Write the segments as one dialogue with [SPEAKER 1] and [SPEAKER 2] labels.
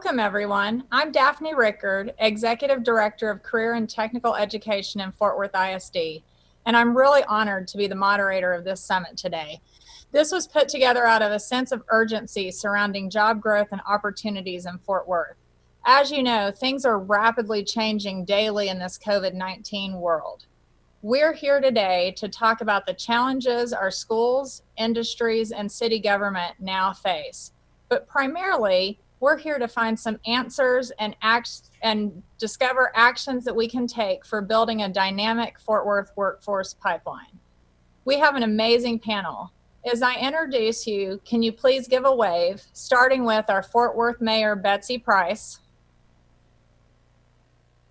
[SPEAKER 1] Welcome, everyone. I'm Daphne Rickard, Executive Director of Career and Technical Education in Fort Worth ISD, and I'm really honored to be the moderator of this summit today. This was put together out of a sense of urgency surrounding job growth and opportunities in Fort Worth. As you know, things are rapidly changing daily in this COVID-19 world. We're here today to talk about the challenges our schools, industries, and city government now face. But primarily, we're here to find some answers and discover actions that we can take for building a dynamic Fort Worth workforce pipeline. We have an amazing panel. As I introduce you, can you please give a wave, starting with our Fort Worth Mayor, Betsy Price,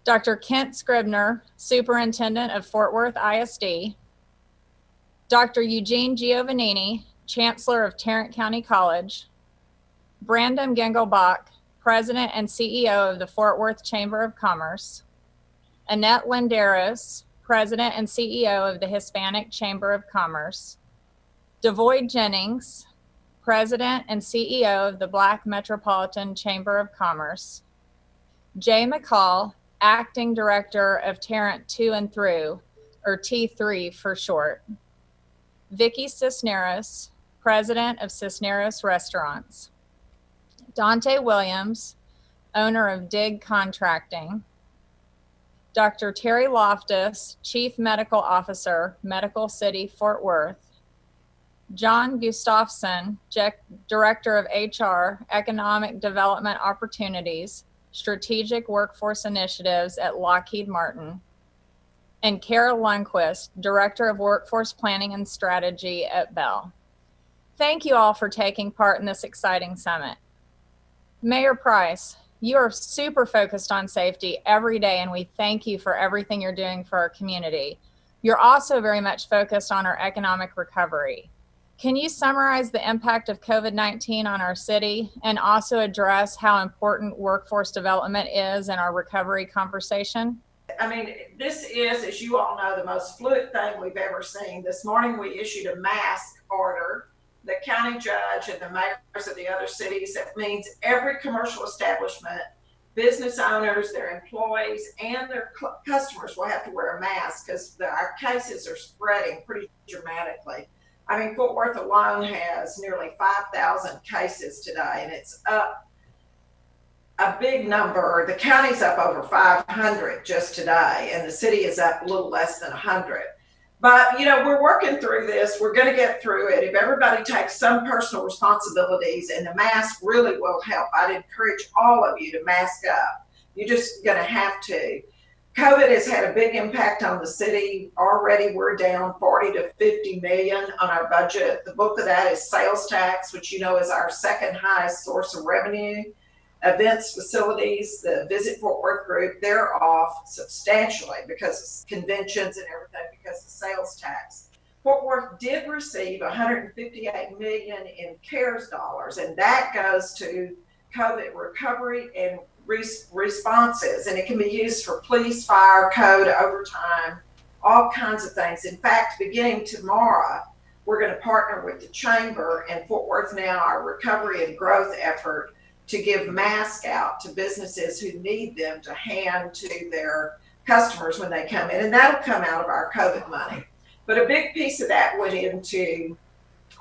[SPEAKER 1] Dr. Kent Scribner, Superintendent of Fort Worth ISD, Dr. Eugene Giovannini, Chancellor of Tarrant County College, Brandon Gengelbach, President and CEO of the Fort Worth Chamber of Commerce, Annette Lenderos, President and CEO of the Hispanic Chamber of Commerce, Devoyd Jennings, President and CEO of the Black Metropolitan Chamber of Commerce, Jay McCall, Acting Director of Tarrant To and Through, or T3 for short, Vicki Cisneros, President of Cisneros Restaurants, Dante Williams, owner of Dig Contracting, Dr. Terry Loftus, Chief Medical Officer, Medical City, Fort Worth, John Gustafson, Director of HR, Economic Development Opportunities, Strategic Workforce Initiatives at Lockheed Martin, and Kara Lundquist, Director of Workforce Planning and Strategy at Bell. Thank you all for taking part in this exciting summit. Mayor Price, you are super focused on safety every day, and we thank you for everything you're doing for our community. You're also very much focused on our economic recovery. Can you summarize the impact of COVID-19 on our city and also address how important workforce development is in our recovery conversation?
[SPEAKER 2] I mean, this is, as you all know, the most fluid thing we've ever seen. This morning we issued a mask order. The county judge and the mayors of the other cities, that means every commercial establishment, business owners, their employees, and their customers will have to wear a mask because our cases are spreading pretty dramatically. I mean, Fort Worth alone has nearly 5,000 cases today, and it's up a big number. The county's up over 500 just today, and the city is up a little less than 100. But, you know, we're working through this. We're going to get through it. If everybody takes some personal responsibilities, and the mask really will help. I'd encourage all of you to mask up. You're just going to have to. COVID has had a big impact on the city. Already we're down 40 to 50 million on our budget. The bulk of that is sales tax, which you know is our second highest source of revenue. Events, facilities, the Visit Fort Worth group, they're off substantially because of conventions and everything because of sales tax. Fort Worth did receive 158 million in CARES dollars, and that goes to COVID recovery and responses, and it can be used for police, fire, code, overtime, all kinds of things. In fact, beginning tomorrow, we're going to partner with the Chamber and Fort Worth Now, our recovery and growth effort, to give masks out to businesses who need them to hand to their customers when they come in, and that'll come out of our COVID money. But a big piece of that went into,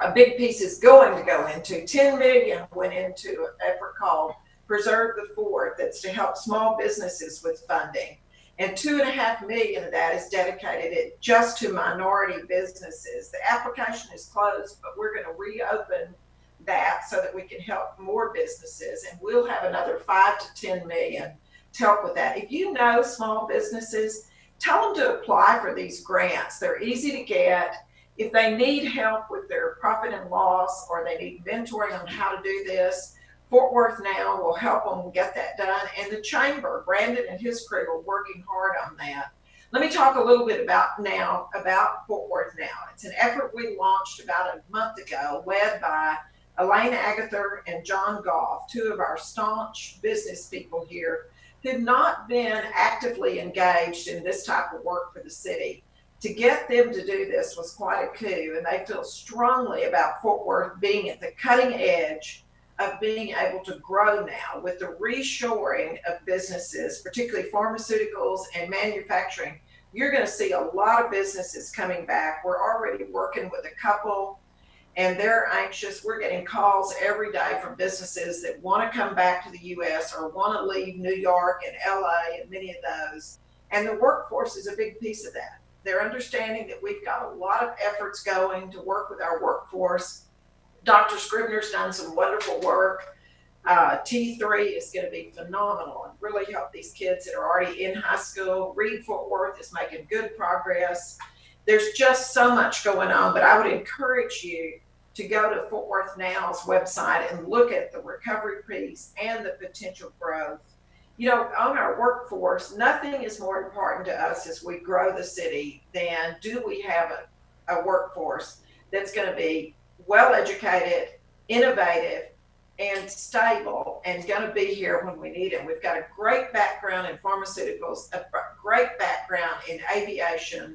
[SPEAKER 2] a big piece is going to go into, 10 million went into an effort called Preserve the Fort, that's to help small businesses with funding. And 2.5 million of that is dedicated just to minority businesses. The application is closed, but we're going to reopen that so that we can help more businesses, and we'll have another 5 to 10 million to help with that. If you know small businesses, tell them to apply for these grants. They're easy to get. If they need help with their profit and loss, or they need mentoring on how to do this, Fort Worth Now will help them get that done. And the Chamber, Brandon and his crew are working hard on that. Let me talk a little bit about Fort Worth Now. It's an effort we launched about a month ago, led by Elaine Agather and John Goff, two of our staunch business people here who've not been actively engaged in this type of work for the city. To get them to do this was quite a coup, and they feel strongly about Fort Worth being at the cutting edge of being able to grow now with the reshoring of businesses, particularly pharmaceuticals and manufacturing. You're going to see a lot of businesses coming back. We're already working with a couple, and they're anxious. We're getting calls every day from businesses that want to come back to the U.S. or want to leave New York and LA and many of those. And the workforce is a big piece of that. They're understanding that we've got a lot of efforts going to work with our workforce. Dr. Scribner's done some wonderful work. T3 is going to be phenomenal and really help these kids that are already in high school. Reed Fort Worth is making good progress. There's just so much going on, but I would encourage you to go to Fort Worth Now's website and look at the recovery piece and the potential growth. You know, on our workforce, nothing is more important to us as we grow the city than do we have a workforce that's going to be well educated, innovative, and stable, and going to be here when we need it. We've got a great background in pharmaceuticals, a great background in aviation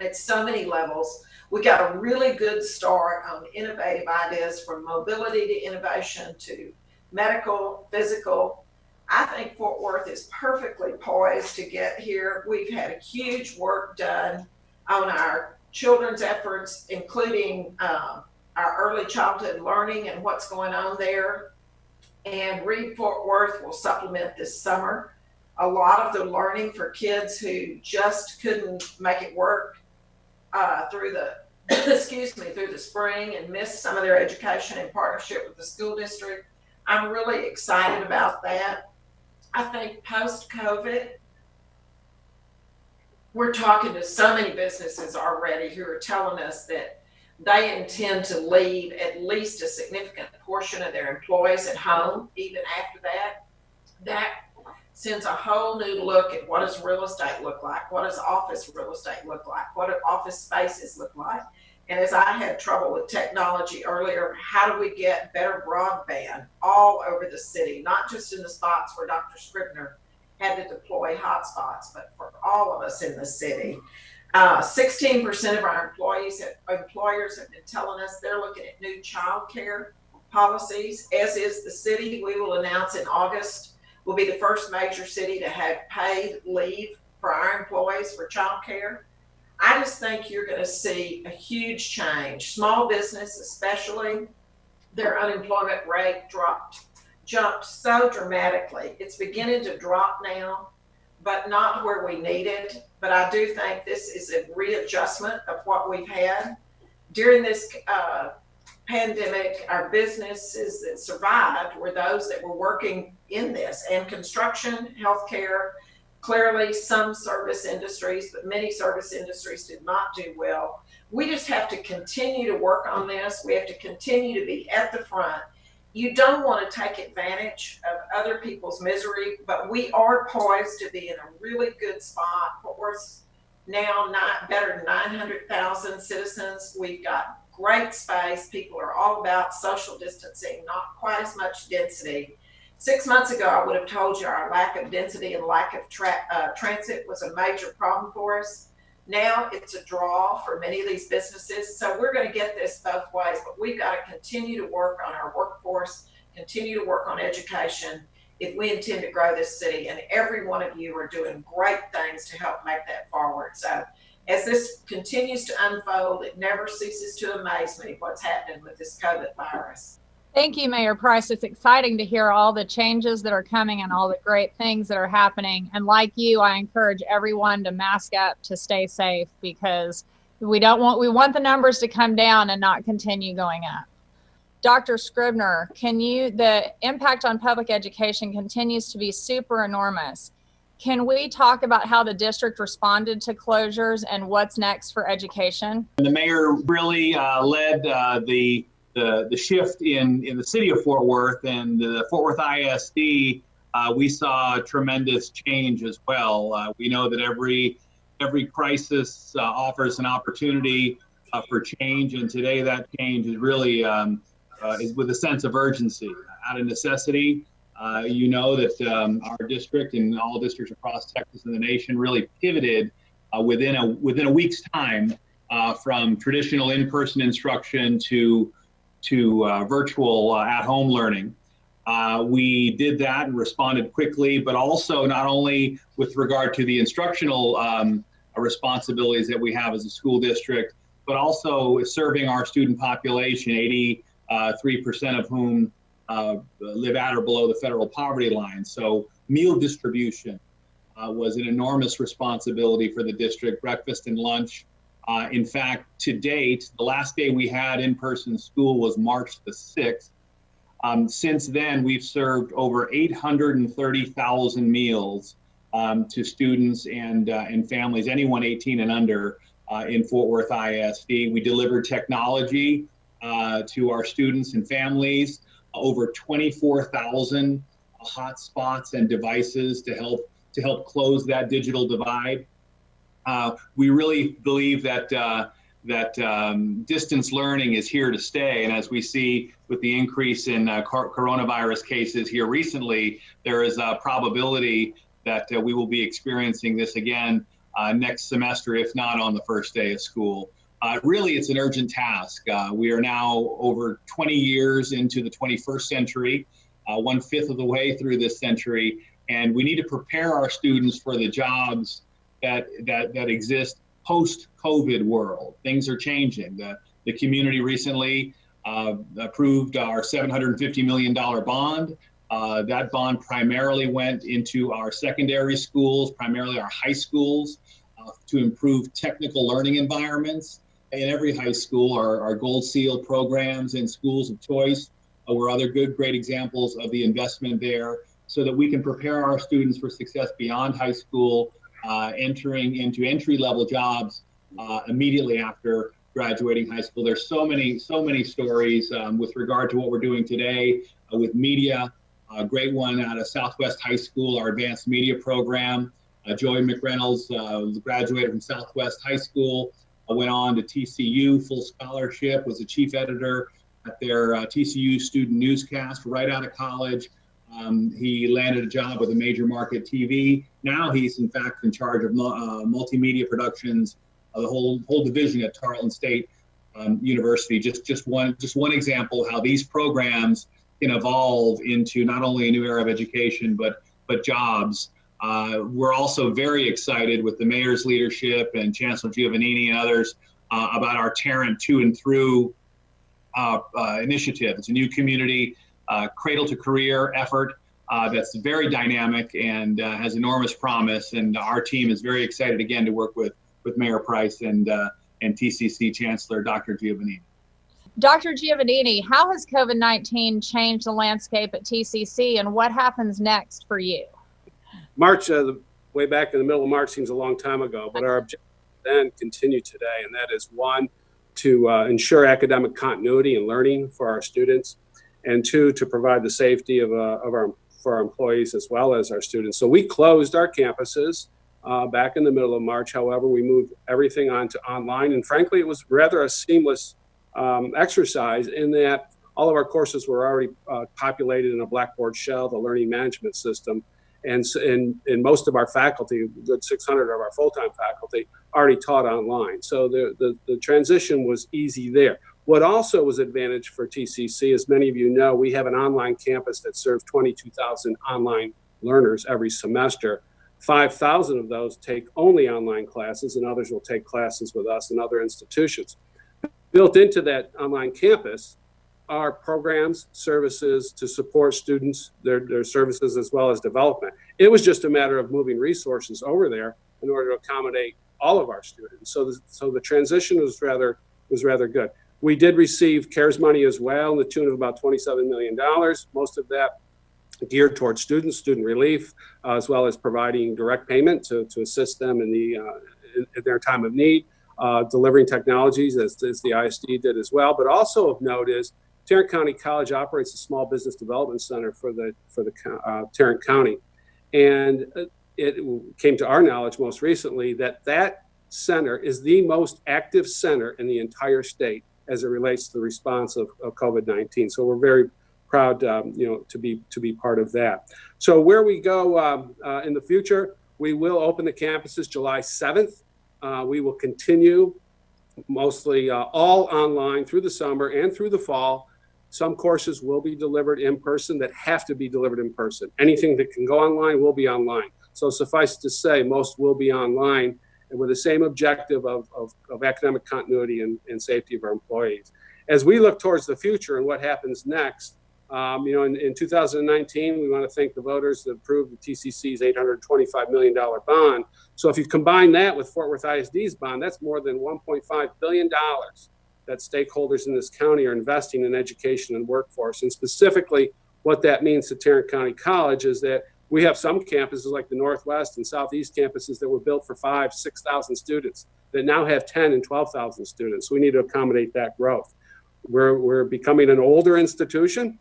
[SPEAKER 2] at so many levels. We got a really good start on innovative ideas, from mobility to innovation to medical, physical. I think Fort Worth is perfectly poised to get here. We've had a huge work done on our children's efforts, including our early childhood learning and what's going on there. And Reed Fort Worth will supplement this summer a lot of the learning for kids who just couldn't make it work through the through the spring and missed some of their education in partnership with the school district. I'm really excited about that. I think post-COVID, we're talking to so many businesses already who are telling us that they intend to leave at least a significant portion of their employees at home even after that. That sends a whole new look at what does real estate look like, what does office real estate look like, what do office spaces look like. And as I had trouble with technology earlier, how do we get better broadband all over the city, not just in the spots where Dr. Scribner had to deploy hotspots, but for all of us in the city. 16% of our employers have been telling us they're looking at new child care policies, as is the city. We will announce in August, we'll be the first major city to have paid leave for our employees for child care. I just think you're going to see a huge change. Small business, especially, their unemployment rate jumped so dramatically. It's beginning to drop now, but not where we need it. But I do think this is a readjustment of what we've had. During this pandemic, our businesses that survived were those that were working in this, and construction, healthcare, clearly some service industries, but many service industries did not do well. We just have to continue to work on this. We have to continue to be at the front. You don't want to take advantage of other people's misery, but we are poised to be in a really good spot. Fort Worth's now better than 900,000 citizens. We've got great space. People are all about social distancing, not quite as much density. 6 months ago, I would have told you our lack of density and lack of transit was a major problem for us. Now it's a draw for many of these businesses. So we're going to get this both ways, but we've got to continue to work on our workforce, continue to work on education if we intend to grow this city. And every one of you are doing great things to help make that forward. So as this continues to unfold, it never ceases to amaze me what's happening with this COVID virus.
[SPEAKER 1] Thank you, Mayor Price. It's exciting to hear all the changes that are coming and all the great things that are happening. And like you, I encourage everyone to mask up, to stay safe, because we want the numbers to come down and not continue going up. Dr. Scribner, the impact on public education continues to be super enormous. Can we talk about how the district responded to closures and what's next for education?
[SPEAKER 3] The mayor really led the shift in the city of Fort Worth, and the Fort Worth ISD. We saw tremendous change as well. We know that every crisis offers an opportunity for change, and today that change is really is with a sense of urgency, out of necessity. You know that our district and all districts across Texas and the nation really pivoted within a week's time from traditional in-person instruction to virtual at-home learning. We did that and responded quickly, but also not only with regard to the instructional responsibilities that we have as a school district, but also serving our student population, 83% of whom live at or below the federal poverty line. So meal distribution was an enormous responsibility for the district, breakfast and lunch. In fact, to date, the last day we had in-person school was March the 6th. Since then, we've served over 830,000 meals to students and families, anyone 18 and under in Fort Worth ISD. We delivered technology to our students and families, over 24,000 hotspots and devices to help close that digital divide. We really believe that distance learning is here to stay, and as we see with the increase in coronavirus cases here recently, there is a probability that we will be experiencing this again next semester, if not on the first day of school. Really, it's an urgent task. We are now over 20 years into the 21st century, 1/5 of the way through this century, and we need to prepare our students for the jobs that exist post-COVID world. Things are changing. The community recently approved our $750 million bond. That bond primarily went into our secondary schools, primarily our high schools, to improve technical learning environments. In every high school, our Gold Seal programs and schools of choice were other great examples of the investment there, so that we can prepare our students for success beyond high school, entering into entry-level jobs immediately after graduating high school. There's so many stories with regard to what we're doing today with media. A great one out of Southwest High School, our advanced media program. Joey McReynolds graduated from Southwest High School, went on to TCU, full scholarship, was the chief editor at their TCU student newscast right out of college. He landed a job with a major market TV. Now he's in fact in charge of multimedia productions, the whole division at Tarleton State University. Just one example of how these programs can evolve into not only a new era of education, but jobs. We're also very excited with the mayor's leadership and Chancellor Giovannini and others about our Tarrant To and Through initiative. It's a new community cradle to career effort that's very dynamic and has enormous promise. And our team is very excited again to work with Mayor Price and TCC Chancellor Dr. Giovannini.
[SPEAKER 1] Dr. Giovannini, how has COVID-19 changed the landscape at TCC, and what happens next for you?
[SPEAKER 4] March, way back in the middle of March seems a long time ago, but our objective then continue today, and that is one, to ensure academic continuity and learning for our students, and two, to provide the safety for our employees as well as our students. So we closed our campuses back in the middle of March. However, we moved everything onto online, and frankly, it was rather a seamless exercise in that all of our courses were already populated in a Blackboard shell, the learning management system. And most of our faculty, a good 600 of our full-time faculty, already taught online. So the transition was easy there. What also was advantage for TCC, as many of you know, we have an online campus that serves 22,000 online learners every semester. 5,000 of those take only online classes, and others will take classes with us and other institutions. Built into that online campus are programs, services to support students, their services as well as development. It was just a matter of moving resources over there in order to accommodate all of our students. So the transition was rather good. We did receive CARES money as well, in the tune of about $27 million. Most of that geared towards students, student relief, as well as providing direct payment to assist them in their time of need, delivering technologies as the ISD did as well. But also of note is Tarrant County College operates a small business development center for the Tarrant County, and it came to our knowledge most recently that center is the most active center in the entire state as it relates to the response of COVID-19. So we're very proud, to be part of that. So where we go in the future, we will open the campuses July 7th. We will continue mostly all online through the summer and through the fall. Some courses will be delivered in person that have to be delivered in person. Anything that can go online will be online. So suffice to say, most will be online, and with the same objective of academic continuity and safety of our employees. As we look towards the future and what happens next, in 2019, we want to thank the voters that approved the TCC's $825 million bond. So if you combine that with Fort Worth ISD's bond, that's more than $1.5 billion that stakeholders in this county are investing in education and workforce. And specifically, what that means to Tarrant County College is that we have some campuses like the Northwest and Southeast campuses that were built for 5,000, 6,000 students that now have 10 and 12,000 students. We need to accommodate that growth. We're becoming an older institution,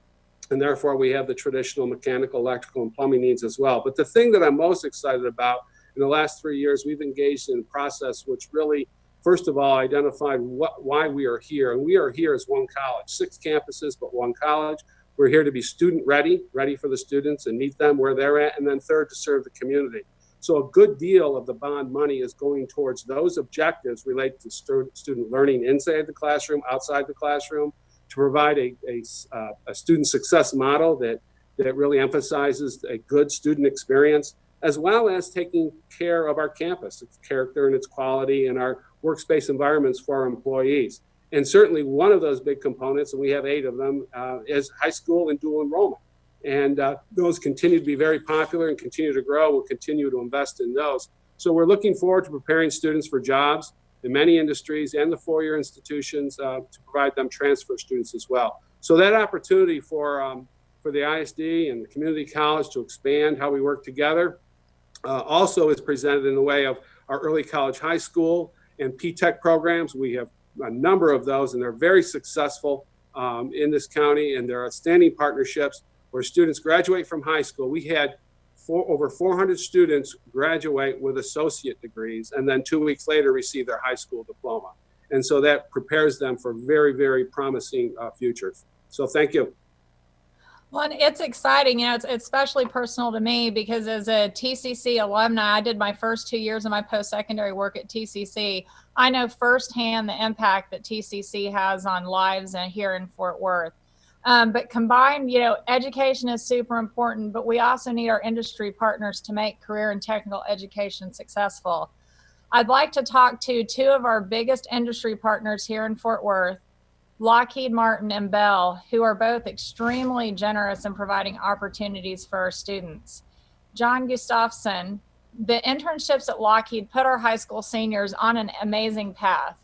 [SPEAKER 4] and therefore we have the traditional mechanical, electrical, and plumbing needs as well. But the thing that I'm most excited about, in the last 3 years, we've engaged in a process which really, first of all, identified why we are here. And we are here as one college, 6 campuses, but one college. We're here to be student ready for the students and meet them where they're at. And then third, to serve the community. So a good deal of the bond money is going towards those objectives related to student learning inside the classroom, outside the classroom, to provide a student success model that really emphasizes a good student experience, as well as taking care of our campus, its character and its quality, and our workspace environments for our employees. And certainly one of those big components, and we have 8 of them, is high school and dual enrollment. And those continue to be very popular and continue to grow. We'll continue to invest in those. So we're looking forward to preparing students for jobs in many industries and the 4-year institutions to provide them transfer students as well. So that opportunity for the ISD and the community college to expand how we work together also is presented in the way of our early college, high school, and P-TECH programs. We have a number of those, and they're very successful in this county, and they're outstanding partnerships where students graduate from high school. We had over 400 students graduate with associate degrees, and then 2 weeks later receive their high school diploma. And so that prepares them for very, very promising futures. So thank you.
[SPEAKER 1] Well, and it's exciting. It's especially personal to me because as a TCC alumni, I did my first 2 years of my post-secondary work at TCC. I know firsthand the impact that TCC has on lives here in Fort Worth. But combined, education is super important, but we also need our industry partners to make career and technical education successful. I'd like to talk to 2 of our biggest industry partners here in Fort Worth, Lockheed Martin and Bell, who are both extremely generous in providing opportunities for our students. John Gustafson, the internships at Lockheed put our high school seniors on an amazing path.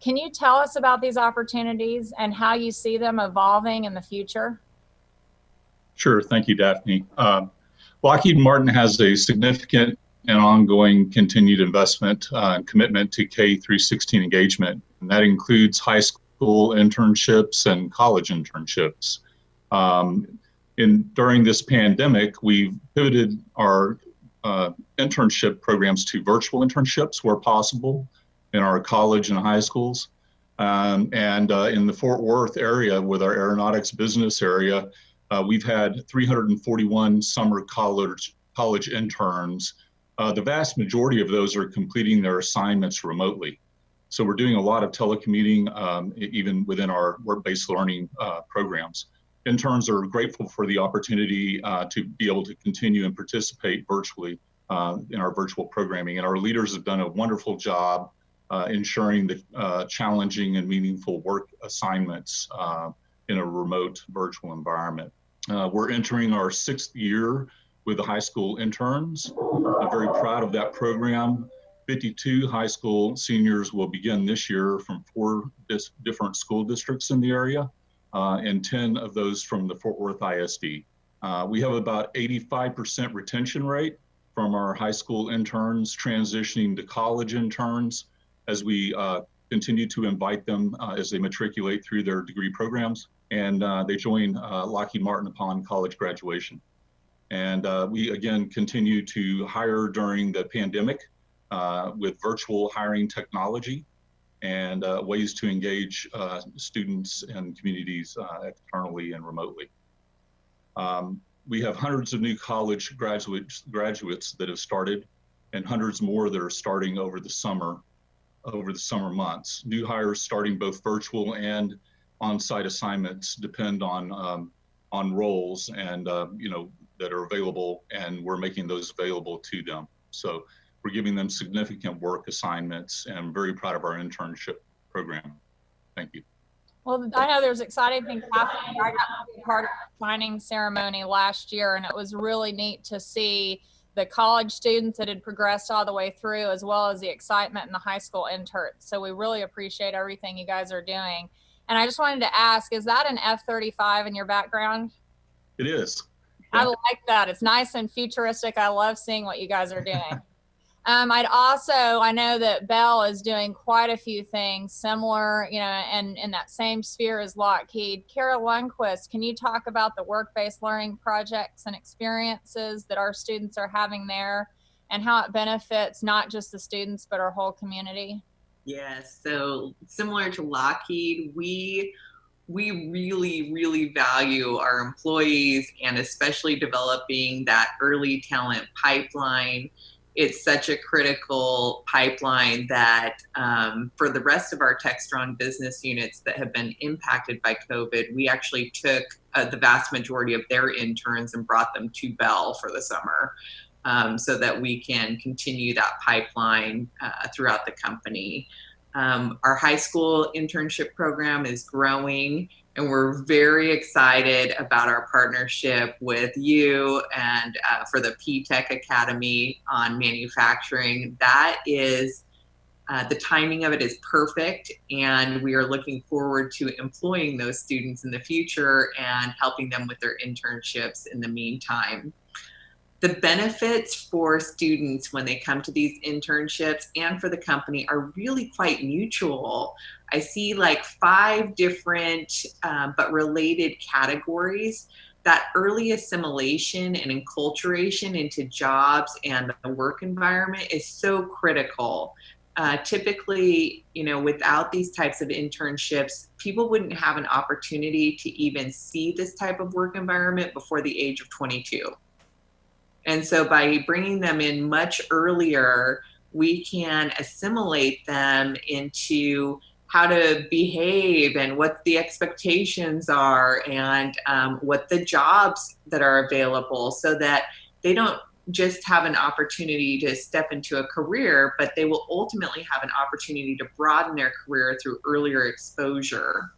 [SPEAKER 1] Can you tell us about these opportunities and how you see them evolving in the future?
[SPEAKER 5] Sure. Thank you, Daphne. Lockheed Martin has a significant and ongoing continued investment and commitment to K through 16 engagement, and that includes high school internships and college internships. During this pandemic, we've pivoted our internship programs to virtual internships where possible in our college and high schools. And in the Fort Worth area with our aeronautics business area, we've had 341 summer college interns. The vast majority of those are completing their assignments remotely. So we're doing a lot of telecommuting, even within our work-based learning programs. Interns are grateful for the opportunity to be able to continue and participate virtually in our virtual programming. And our leaders have done a wonderful job ensuring the challenging and meaningful work assignments in a remote virtual environment. We're entering our 6th year with the high school interns. I'm very proud of that program. 52 high school seniors will begin this year from 4 different school districts in the area, and 10 of those from the Fort Worth ISD. We have about 85% retention rate from our high school interns transitioning to college interns as we continue to invite them as they matriculate through their degree programs, and they join Lockheed Martin upon college graduation. And we again continue to hire during the pandemic with virtual hiring technology and ways to engage students and communities externally and remotely. We have hundreds of new college graduates that have started, and hundreds more that are starting over the summer months. New hires starting both virtual and on-site assignments depend on roles and that are available, and we're making those available to them. So we're giving them significant work assignments, and I'm very proud of our internship program. Thank you.
[SPEAKER 1] Well, I know there's exciting things happening. I got to be part of the signing ceremony last year, and it was really neat to see the college students that had progressed all the way through, as well as the excitement in the high school interns. So we really appreciate everything you guys are doing. And I just wanted to ask, is that an F-35 in your background?
[SPEAKER 5] It is.
[SPEAKER 1] I like that. It's nice and futuristic. I love seeing what you guys are doing. I know that Bell is doing quite a few things similar, and in that same sphere as Lockheed. Kara Lundquist, can you talk about the work-based learning projects and experiences that our students are having there and how it benefits not just the students, but our whole community?
[SPEAKER 6] Yes, so similar to Lockheed, we really, really value our employees, and especially developing that early talent pipeline. It's such a critical pipeline that for the rest of our Techstron business units that have been impacted by COVID, we actually took the vast majority of their interns and brought them to Bell for the summer so that we can continue that pipeline throughout the company. Our high school internship program is growing, and we're very excited about our partnership with you and for the P-Tech Academy on manufacturing. That is, the timing of it is perfect, and we are looking forward to employing those students in the future and helping them with their internships in the meantime. The benefits for students when they come to these internships and for the company are really quite mutual. I see like 5 different but related categories. That early assimilation and enculturation into jobs and the work environment is so critical. Typically, without these types of internships, people wouldn't have an opportunity to even see this type of work environment before the age of 22. And so by bringing them in much earlier, we can assimilate them into how to behave and what the expectations are and what the jobs that are available, so that they don't just have an opportunity to step into a career, but they will ultimately have an opportunity to broaden their career through earlier exposure.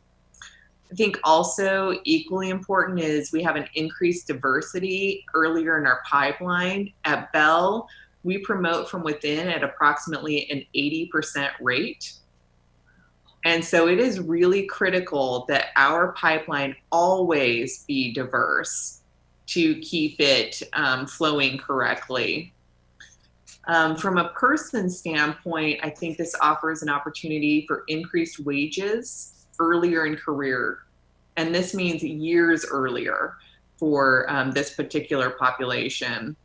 [SPEAKER 6] I think also equally important is we have an increased diversity earlier in our pipeline. At Bell, we promote from within at approximately an 80% rate. And so it is really critical that our pipeline always be diverse to keep it flowing correctly. From a person standpoint, I think this offers an opportunity for increased wages earlier in career, and this means years earlier for this particular population.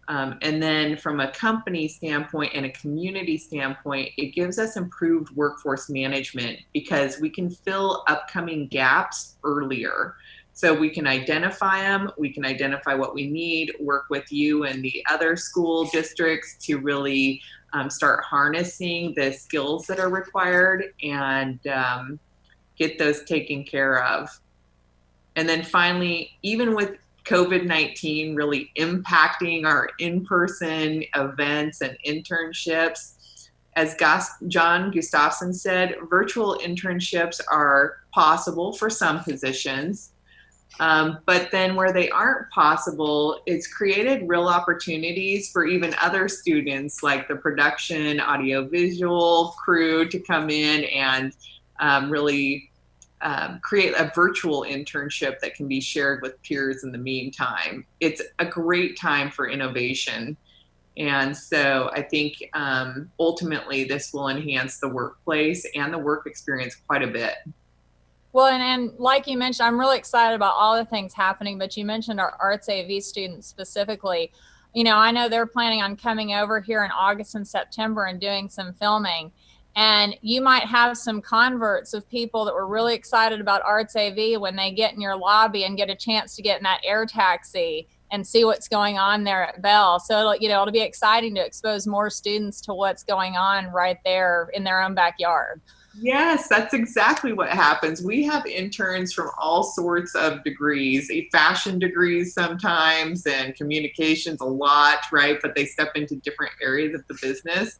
[SPEAKER 6] And then from a company standpoint and a community standpoint, it gives us improved workforce management because we can fill upcoming gaps earlier. So we can identify them, we can identify what we need, work with you and the other school districts to really start harnessing the skills that are required and get those taken care of. And then finally, even with COVID-19 really impacting our in-person events and internships, as John Gustafson said, virtual internships are possible for some positions. But then where they aren't possible, it's created real opportunities for even other students like the production, audiovisual crew to come in and really create a virtual internship that can be shared with peers in the meantime. It's a great time for innovation. And so I think ultimately this will enhance the workplace and the work experience quite a bit.
[SPEAKER 1] Well, and like you mentioned, I'm really excited about all the things happening, but you mentioned our Arts AV students specifically. I know they're planning on coming over here in August and September and doing some filming. And you might have some converts of people that were really excited about Arts AV when they get in your lobby and get a chance to get in that air taxi and see what's going on there at Bell. So it'll be exciting to expose more students to what's going on right there in their own backyard.
[SPEAKER 6] Yes, that's exactly what happens. We have interns from all sorts of degrees, fashion degrees sometimes, and communications a lot, right? But they step into different areas of the business.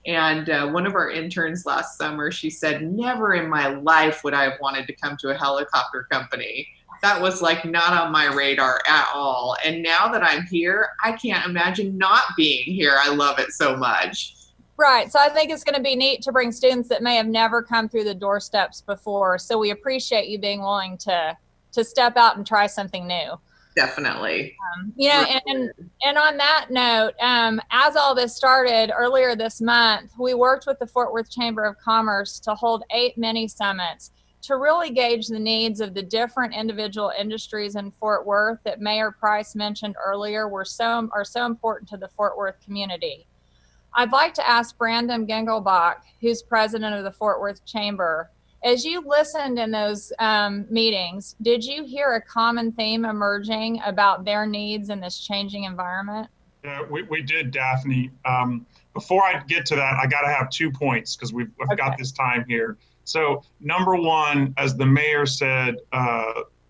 [SPEAKER 6] And one of our interns last summer, she said, never in my life would I have wanted to come to a helicopter company. That was like not on my radar at all. And now that I'm here, I can't imagine not being here. I love it so much.
[SPEAKER 1] Right. So I think it's going to be neat to bring students that may have never come through the doorsteps before. So we appreciate you being willing to step out and try something new.
[SPEAKER 6] Definitely.
[SPEAKER 1] And on that note, as all this started earlier this month, we worked with the Fort Worth Chamber of Commerce to hold 8 mini summits to really gauge the needs of the different individual industries in Fort Worth that Mayor Price mentioned earlier are so important to the Fort Worth community. I'd like to ask Brandon Gengelbach, who's president of the Fort Worth Chamber, as you listened in those meetings, did you hear a common theme emerging about their needs in this changing environment?
[SPEAKER 7] Yeah, we did, Daphne. Before I get to that, I got to have 2 points because I've got this time here. So number one, as the mayor said,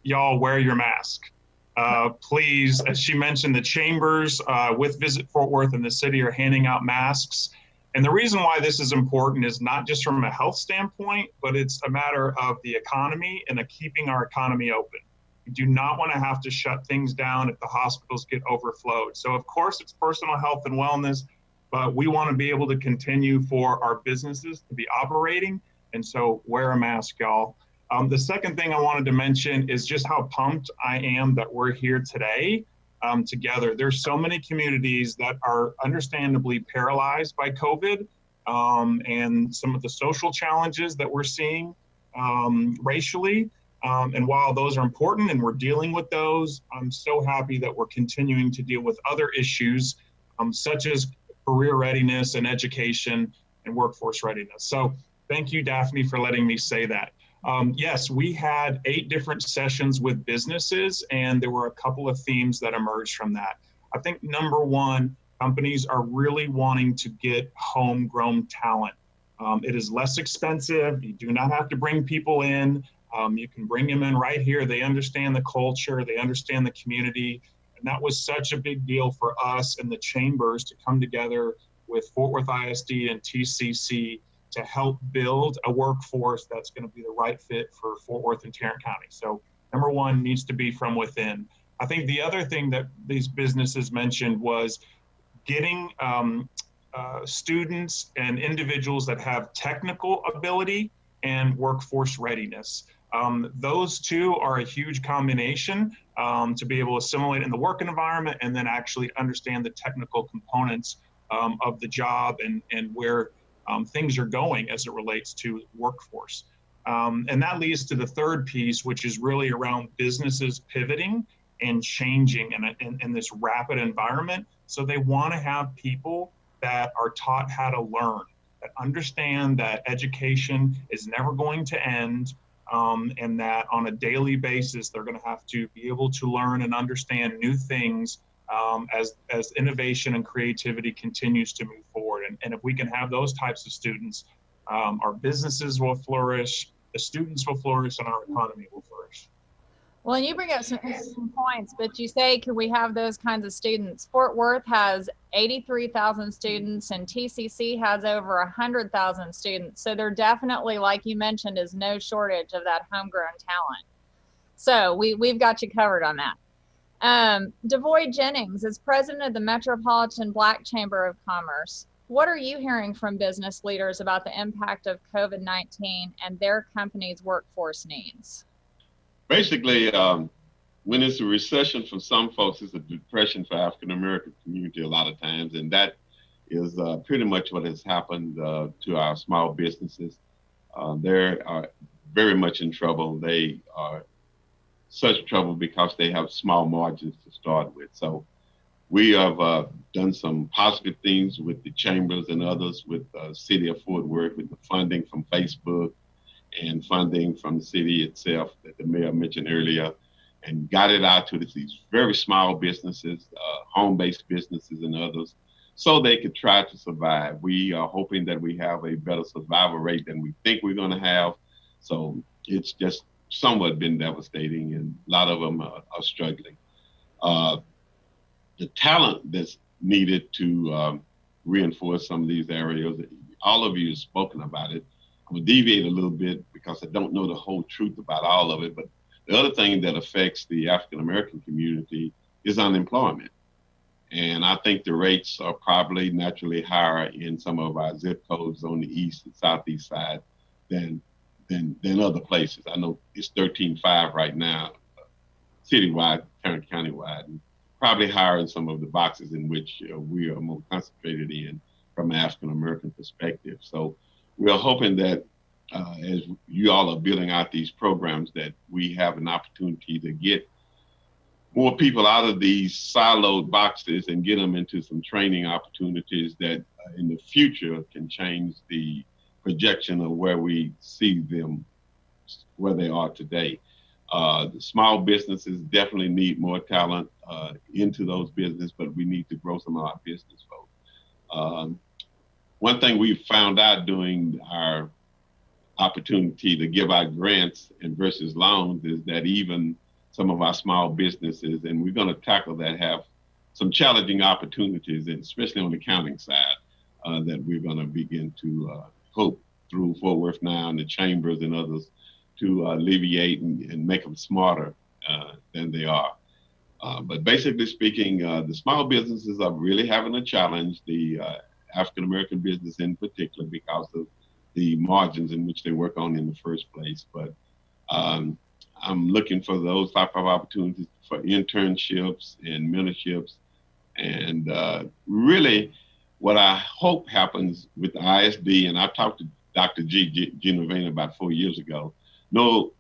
[SPEAKER 7] y'all wear your mask. Please, as she mentioned, the chambers with Visit Fort Worth and the city are handing out masks. And the reason why this is important is not just from a health standpoint, but it's a matter of the economy and keeping our economy open. We do not want to have to shut things down if the hospitals get overflowed. So of course it's personal health and wellness, but we want to be able to continue for our businesses to be operating. And so wear a mask, y'all. The second thing I wanted to mention is just how pumped I am that we're here today together. There's so many communities that are understandably paralyzed by COVID and some of the social challenges that we're seeing racially. And while those are important and we're dealing with those, I'm so happy that we're continuing to deal with other issues such as career readiness and education and workforce readiness. So thank you, Daphne, for letting me say that. Yes, we had 8 different sessions with businesses, and there were a couple of themes that emerged from that. I think number one, companies are really wanting to get homegrown talent. It is less expensive. You do not have to bring people in. You can bring them in right here. They understand the culture. They understand the community. And that was such a big deal for us and the chambers to come together with Fort Worth ISD and TCC to help build a workforce that's going to be the right fit for Fort Worth and Tarrant County. So number one needs to be from within. I think the other thing that these businesses mentioned was getting students and individuals that have technical ability and workforce readiness. Those two are a huge combination to be able to assimilate in the work environment and then actually understand the technical components of the job and where things are going as it relates to workforce. And that leads to the third piece, which is really around businesses pivoting and changing in this rapid environment. So they want to have people that are taught how to learn, that understand that education is never going to end, and that on a daily basis, they're going to have to be able to learn and understand new things as innovation and creativity continues to move forward. And if we can have those types of students, our businesses will flourish, the students will flourish, and our economy will flourish.
[SPEAKER 1] Well, and you bring up some interesting points, but you say, could we have those kinds of students? Fort Worth has 83,000 students and TCC has over 100,000 students. So there definitely, like you mentioned, is no shortage of that homegrown talent. So we've got you covered on that. Devoy Jennings is president of the Metropolitan Black Chamber of Commerce. What are you hearing from business leaders about the impact of COVID-19 and their company's workforce needs?
[SPEAKER 8] Basically, when it's a recession for some folks, it's a depression for African-American community a lot of times. And that is pretty much what has happened to our small businesses. They are very much in trouble. They are such trouble because they have small margins to start with. So we have done some positive things with the chambers and others with the city of Fort Worth, with the funding from Facebook and funding from the city itself that the mayor mentioned earlier. and got it out to these very small businesses, home-based businesses and others, so they could try to survive. We are hoping that we have a better survival rate than we think we're going to have. So it's just somewhat been devastating, and a lot of them are struggling. The talent that's needed to reinforce some of these areas, all of you have spoken about it. I'm going to deviate a little bit because I don't know the whole truth about all of it, but the other thing that affects the African-American community is unemployment. And I think the rates are probably naturally higher in some of our zip codes on the east and southeast side than other places. I know it's 13.5 right now, citywide, Tarrant County-wide, and probably higher in some of the boxes in which we are more concentrated in from an African-American perspective. So we're hoping that as you all are building out these programs, that we have an opportunity to get more people out of these siloed boxes and get them into some training opportunities that in the future can change the projection of where we see them, where they are today. The small businesses definitely need more talent into those businesses, but we need to grow some of our business folks. One thing we found out doing our opportunity to give out grants and versus loans is that even some of our small businesses, and we're going to tackle that, have some challenging opportunities, and especially on the accounting side, that we're going to begin to hope through Fort Worth Now and the chambers and others to alleviate and make them smarter than they are. But basically speaking, the small businesses are really having a challenge, the African-American business in particular, because of the margins in which they work on in the first place. But I'm looking for those type of opportunities for internships and mentorships. And really what I hope happens with the ISD, and I talked to Dr. Gina Vayner about 4 years ago, no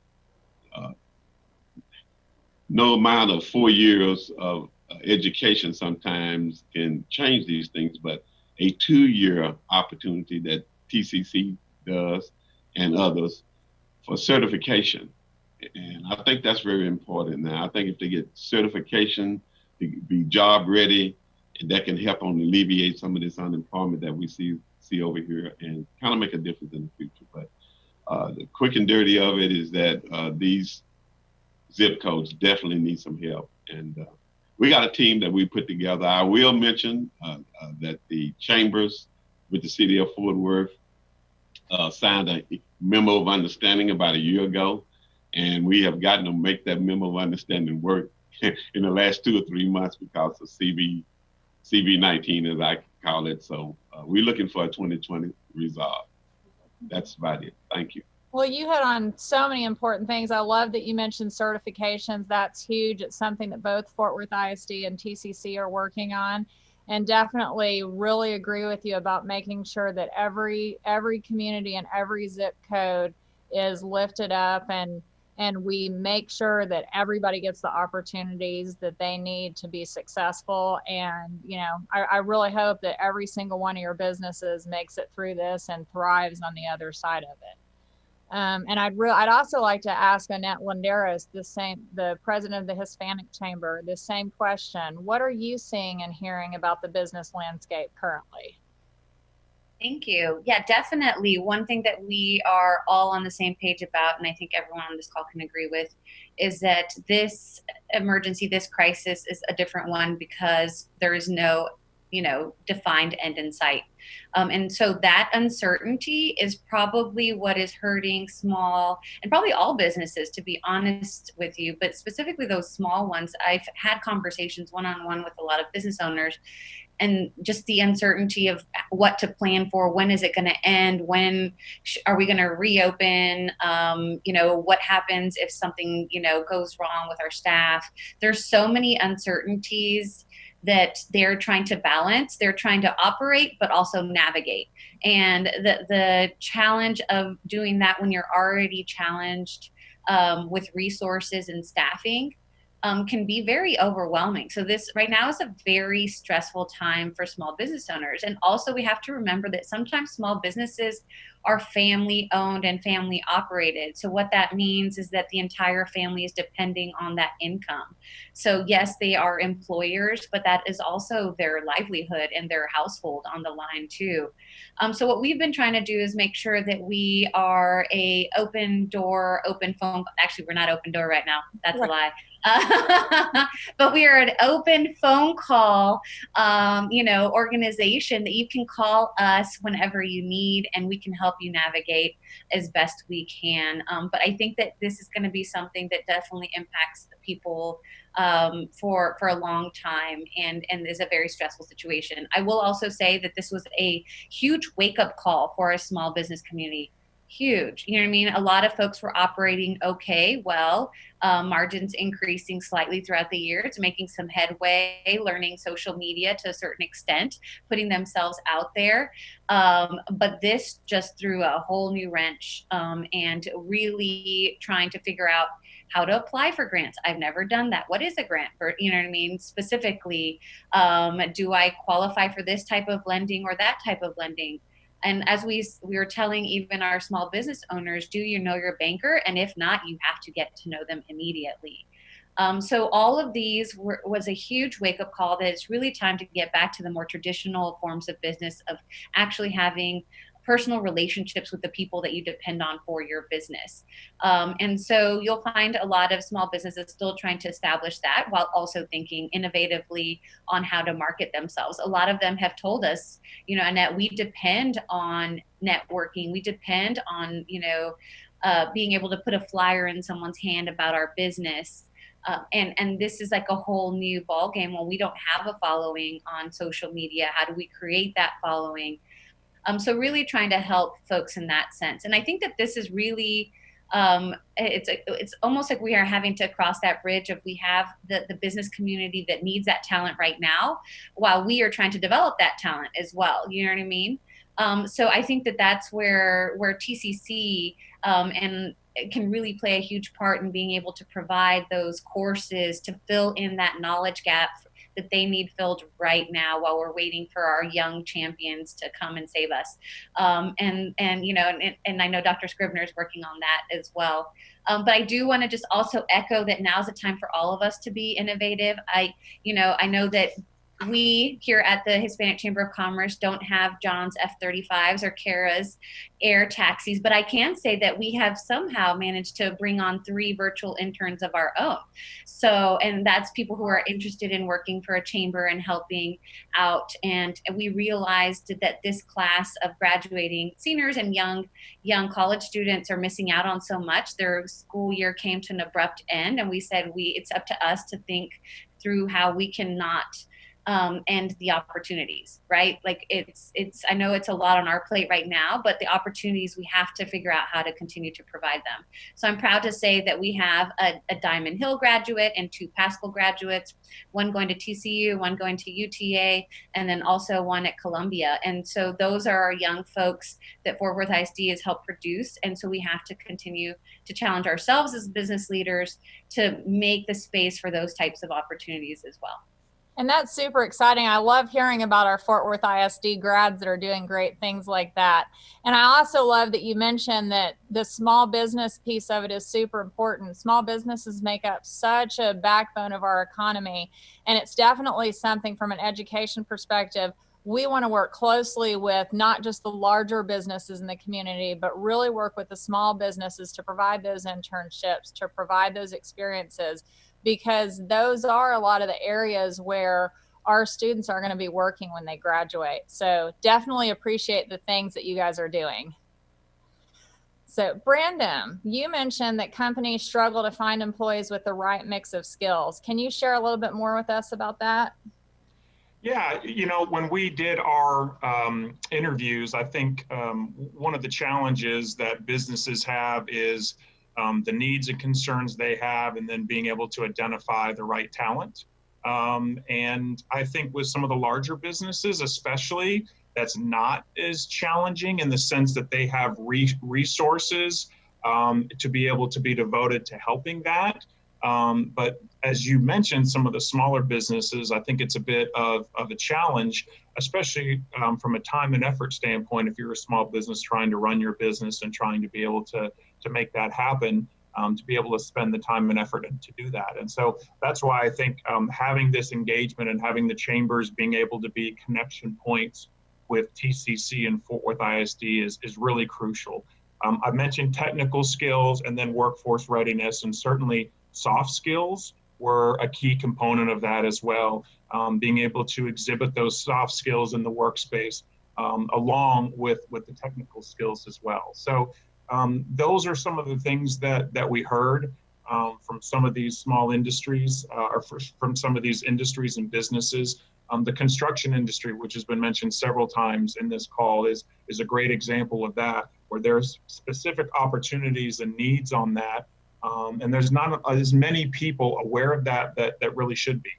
[SPEAKER 8] amount of 4 years of education sometimes can change these things, but a 2-year opportunity that TCC does and others for certification. And I think that's very important now. I think if they get certification to be job ready, and that can help on alleviate some of this unemployment that we see over here and kind of make a difference in the future. But the quick and dirty of it is that these zip codes definitely need some help. And we got a team that we put together. I will mention that the chambers with the city of Fort Worth signed a memo of understanding about a year ago. And we have gotten to make that memo of understanding work in the last 2 or 3 months because of CV19, as I call it. So we're looking for a 2020 resolve. That's about it. Thank you.
[SPEAKER 1] Well, you hit on so many important things. I love that you mentioned certifications. That's huge. It's something that both Fort Worth ISD and TCC are working on. And definitely really agree with you about making sure that every community and every zip code is lifted up, and we make sure that everybody gets the opportunities that they need to be successful. And, you know, I really hope that every single one of your businesses makes it through this and thrives on the other side of it. And I'd also like to ask Annette Landeros, the president of the Hispanic Chamber, the same question. What are you seeing and hearing about the business landscape currently?
[SPEAKER 9] Thank you. Yeah, definitely. One thing that we are all on the same page about, and I think everyone on this call can agree with, is that this emergency, this crisis is a different one because there is no, defined end in sight. And so that uncertainty is probably what is hurting small and probably all businesses, to be honest with you, but specifically those small ones. I've had conversations one-on-one with a lot of business owners, and just the uncertainty of what to plan for. When is it going to end? When are we going to reopen? What happens if something, goes wrong with our staff? There's so many uncertainties that they're trying to balance. They're trying to operate, but also navigate. And the challenge of doing that when you're already challenged with resources and staffing, can be very overwhelming. So this right now is a very stressful time for small business owners. And also we have to remember that sometimes small businesses are family owned and family operated. So what that means is that the entire family is depending on that income. So yes, they are employers, but that is also their livelihood and their household on the line too. So what we've been trying to do is make sure that we are a open door, open phone. Actually, we're not open door right now. That's a lie. But we are an open phone call, organization that you can call us whenever you need, and we can help you navigate as best we can. But I think that this is going to be something that definitely impacts people for a long time, and is a very stressful situation. I will also say that this was a huge wake-up call for our small business community. Huge. You know what I mean? A lot of folks were operating okay, well, margins increasing slightly throughout the year. It's making some headway, learning social media to a certain extent, putting themselves out there. But this just threw a whole new wrench, and really trying to figure out how to apply for grants. I've never done that. What is a grant for, you know what I mean? Specifically, do I qualify for this type of lending or that type of lending? And as we were telling even our small business owners, do you know your banker? And if not, you have to get to know them immediately. So all of these was a huge wake-up call that it's really time to get back to the more traditional forms of business, of actually having personal relationships with the people that you depend on for your business. And so you'll find a lot of small businesses still trying to establish that while also thinking innovatively on how to market themselves. A lot of them have told us, Annette, we depend on networking. We depend on, being able to put a flyer in someone's hand about our business. And this is like a whole new ballgame when we don't have a following on social media. How do we create that following? So really trying to help folks in that sense. And I think that this is really, it's almost like we are having to cross that bridge of we have the business community that needs that talent right now, while we are trying to develop that talent as well. You know what I mean? So I think that that's where TCC and can really play a huge part in being able to provide those courses to fill in that knowledge gap that they need filled right now while we're waiting for our young champions to come and save us. And I know Dr. Scribner is working on that as well. But I do want to just also echo that now's the time for all of us to be innovative. I know that we here at the Hispanic Chamber of Commerce don't have John's F-35s or Kara's air taxis, but I can say that we have somehow managed to bring on 3 virtual interns of our own. So, and that's people who are interested in working for a chamber and helping out. And we realized that this class of graduating seniors and young college students are missing out on so much. Their school year came to an abrupt end, and we said it's up to us to think through how we cannot and the opportunities, right? Like I know it's a lot on our plate right now, but the opportunities, we have to figure out how to continue to provide them. So I'm proud to say that we have a Diamond Hill graduate and 2 Paschal graduates, one going to TCU, one going to UTA, and then also one at Columbia. And so those are our young folks that Fort Worth ISD has helped produce. And so we have to continue to challenge ourselves as business leaders to make the space for those types of opportunities as well.
[SPEAKER 1] And that's super exciting. I love hearing about our Fort Worth ISD grads that are doing great things like that. And I also love that you mentioned that the small business piece of it is super important. Small businesses make up such a backbone of our economy. And it's definitely something from an education perspective. We want to work closely with not just the larger businesses in the community, but really work with the small businesses to provide those internships, to provide those experiences, because those are a lot of the areas where our students are going to be working when they graduate. So definitely appreciate the things that you guys are doing. So Brandon, you mentioned that companies struggle to find employees with the right mix of skills. Can you share a little bit more with us about that?
[SPEAKER 7] Yeah, when we did our interviews, I think one of the challenges that businesses have is the needs and concerns they have, and then being able to identify the right talent. And I think with some of the larger businesses, especially, that's not as challenging in the sense that they have resources to be able to be devoted to helping that. But as you mentioned, some of the smaller businesses, I think it's a bit of a challenge, especially from a time and effort standpoint. If you're a small business trying to run your business and trying to be able to make that happen, to be able to spend the time and effort to do that. And so that's why I think having this engagement and having the chambers being able to be connection points with TCC and Fort Worth ISD is really crucial. I've mentioned technical skills and then workforce readiness, and certainly soft skills were a key component of that as well. Being able to exhibit those soft skills in the workspace along with the technical skills as well. So those are some of the things that we heard from some of these small industries or from some of these industries and businesses. The construction industry, which has been mentioned several times in this call, is a great example of that, where there's specific opportunities and needs on that. And there's not as many people aware of that really should be.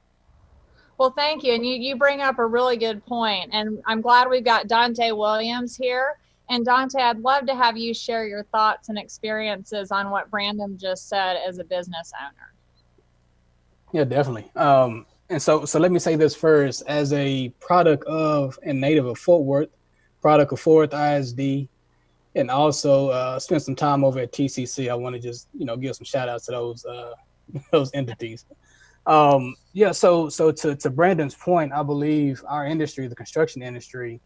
[SPEAKER 1] Well, thank you. And you bring up a really good point. And I'm glad we've got Dante Williams here. And Dante, I'd love to have you share your thoughts and experiences on what Brandon just said as a business owner.
[SPEAKER 10] Yeah, definitely. And so let me say this first. As a product of and native of Fort Worth, product of Fort Worth ISD, and also spent some time over at TCC, I want to just give some shout outs to those entities. So to Brandon's point, I believe our industry, the construction industry,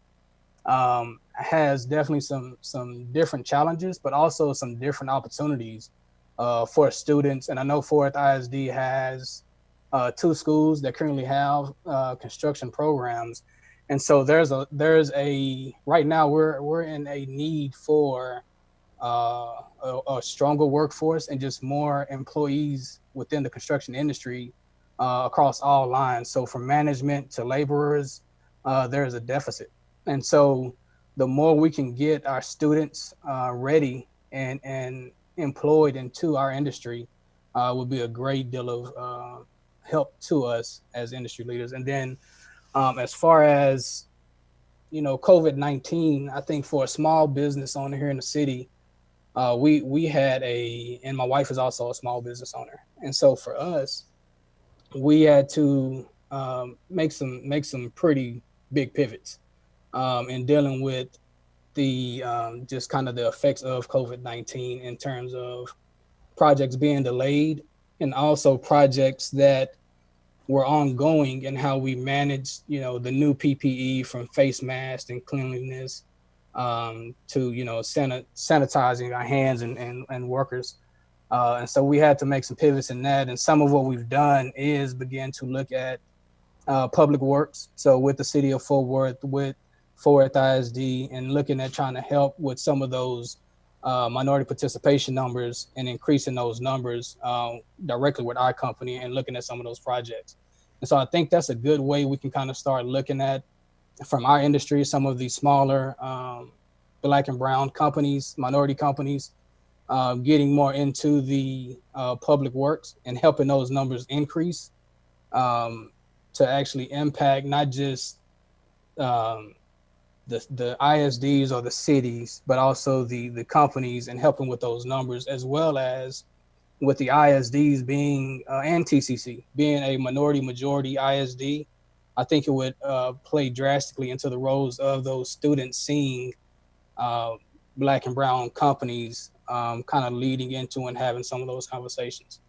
[SPEAKER 10] has definitely some different challenges, but also some different opportunities for students. And I know Fort Worth ISD has 2 schools that currently have construction programs, and so there's a right now we're in a need for a stronger workforce and just more employees within the construction industry across all lines. So from management to laborers, there's a deficit, and so the more we can get our students ready and employed into our industry would be a great deal of help to us as industry leaders. And then as far as COVID-19, I think for a small business owner here in the city, we had and my wife is also a small business owner, and so for us, we had to make some pretty big pivots in dealing with the just kind of the effects of COVID-19 in terms of projects being delayed, and also projects that were ongoing, and how we managed, the new PPE from face masks and cleanliness to, sanitizing our hands and workers. And so we had to make some pivots in that. And some of what we've done is begin to look at public works. So with the city of Fort Worth, with Fort Worth ISD, and looking at trying to help with some of those minority participation numbers and increasing those numbers directly with our company and looking at some of those projects. And so I think that's a good way we can kind of start looking at, from our industry, some of these smaller Black and brown companies, minority companies, getting more into the public works and helping those numbers increase to actually impact not just the ISDs or the cities, but also the companies, and helping with those numbers, as well as with the ISDs being and TCC being a majority ISD. I think it would play drastically into the roles of those students seeing Black and brown companies kind of leading into and having some of those conversations.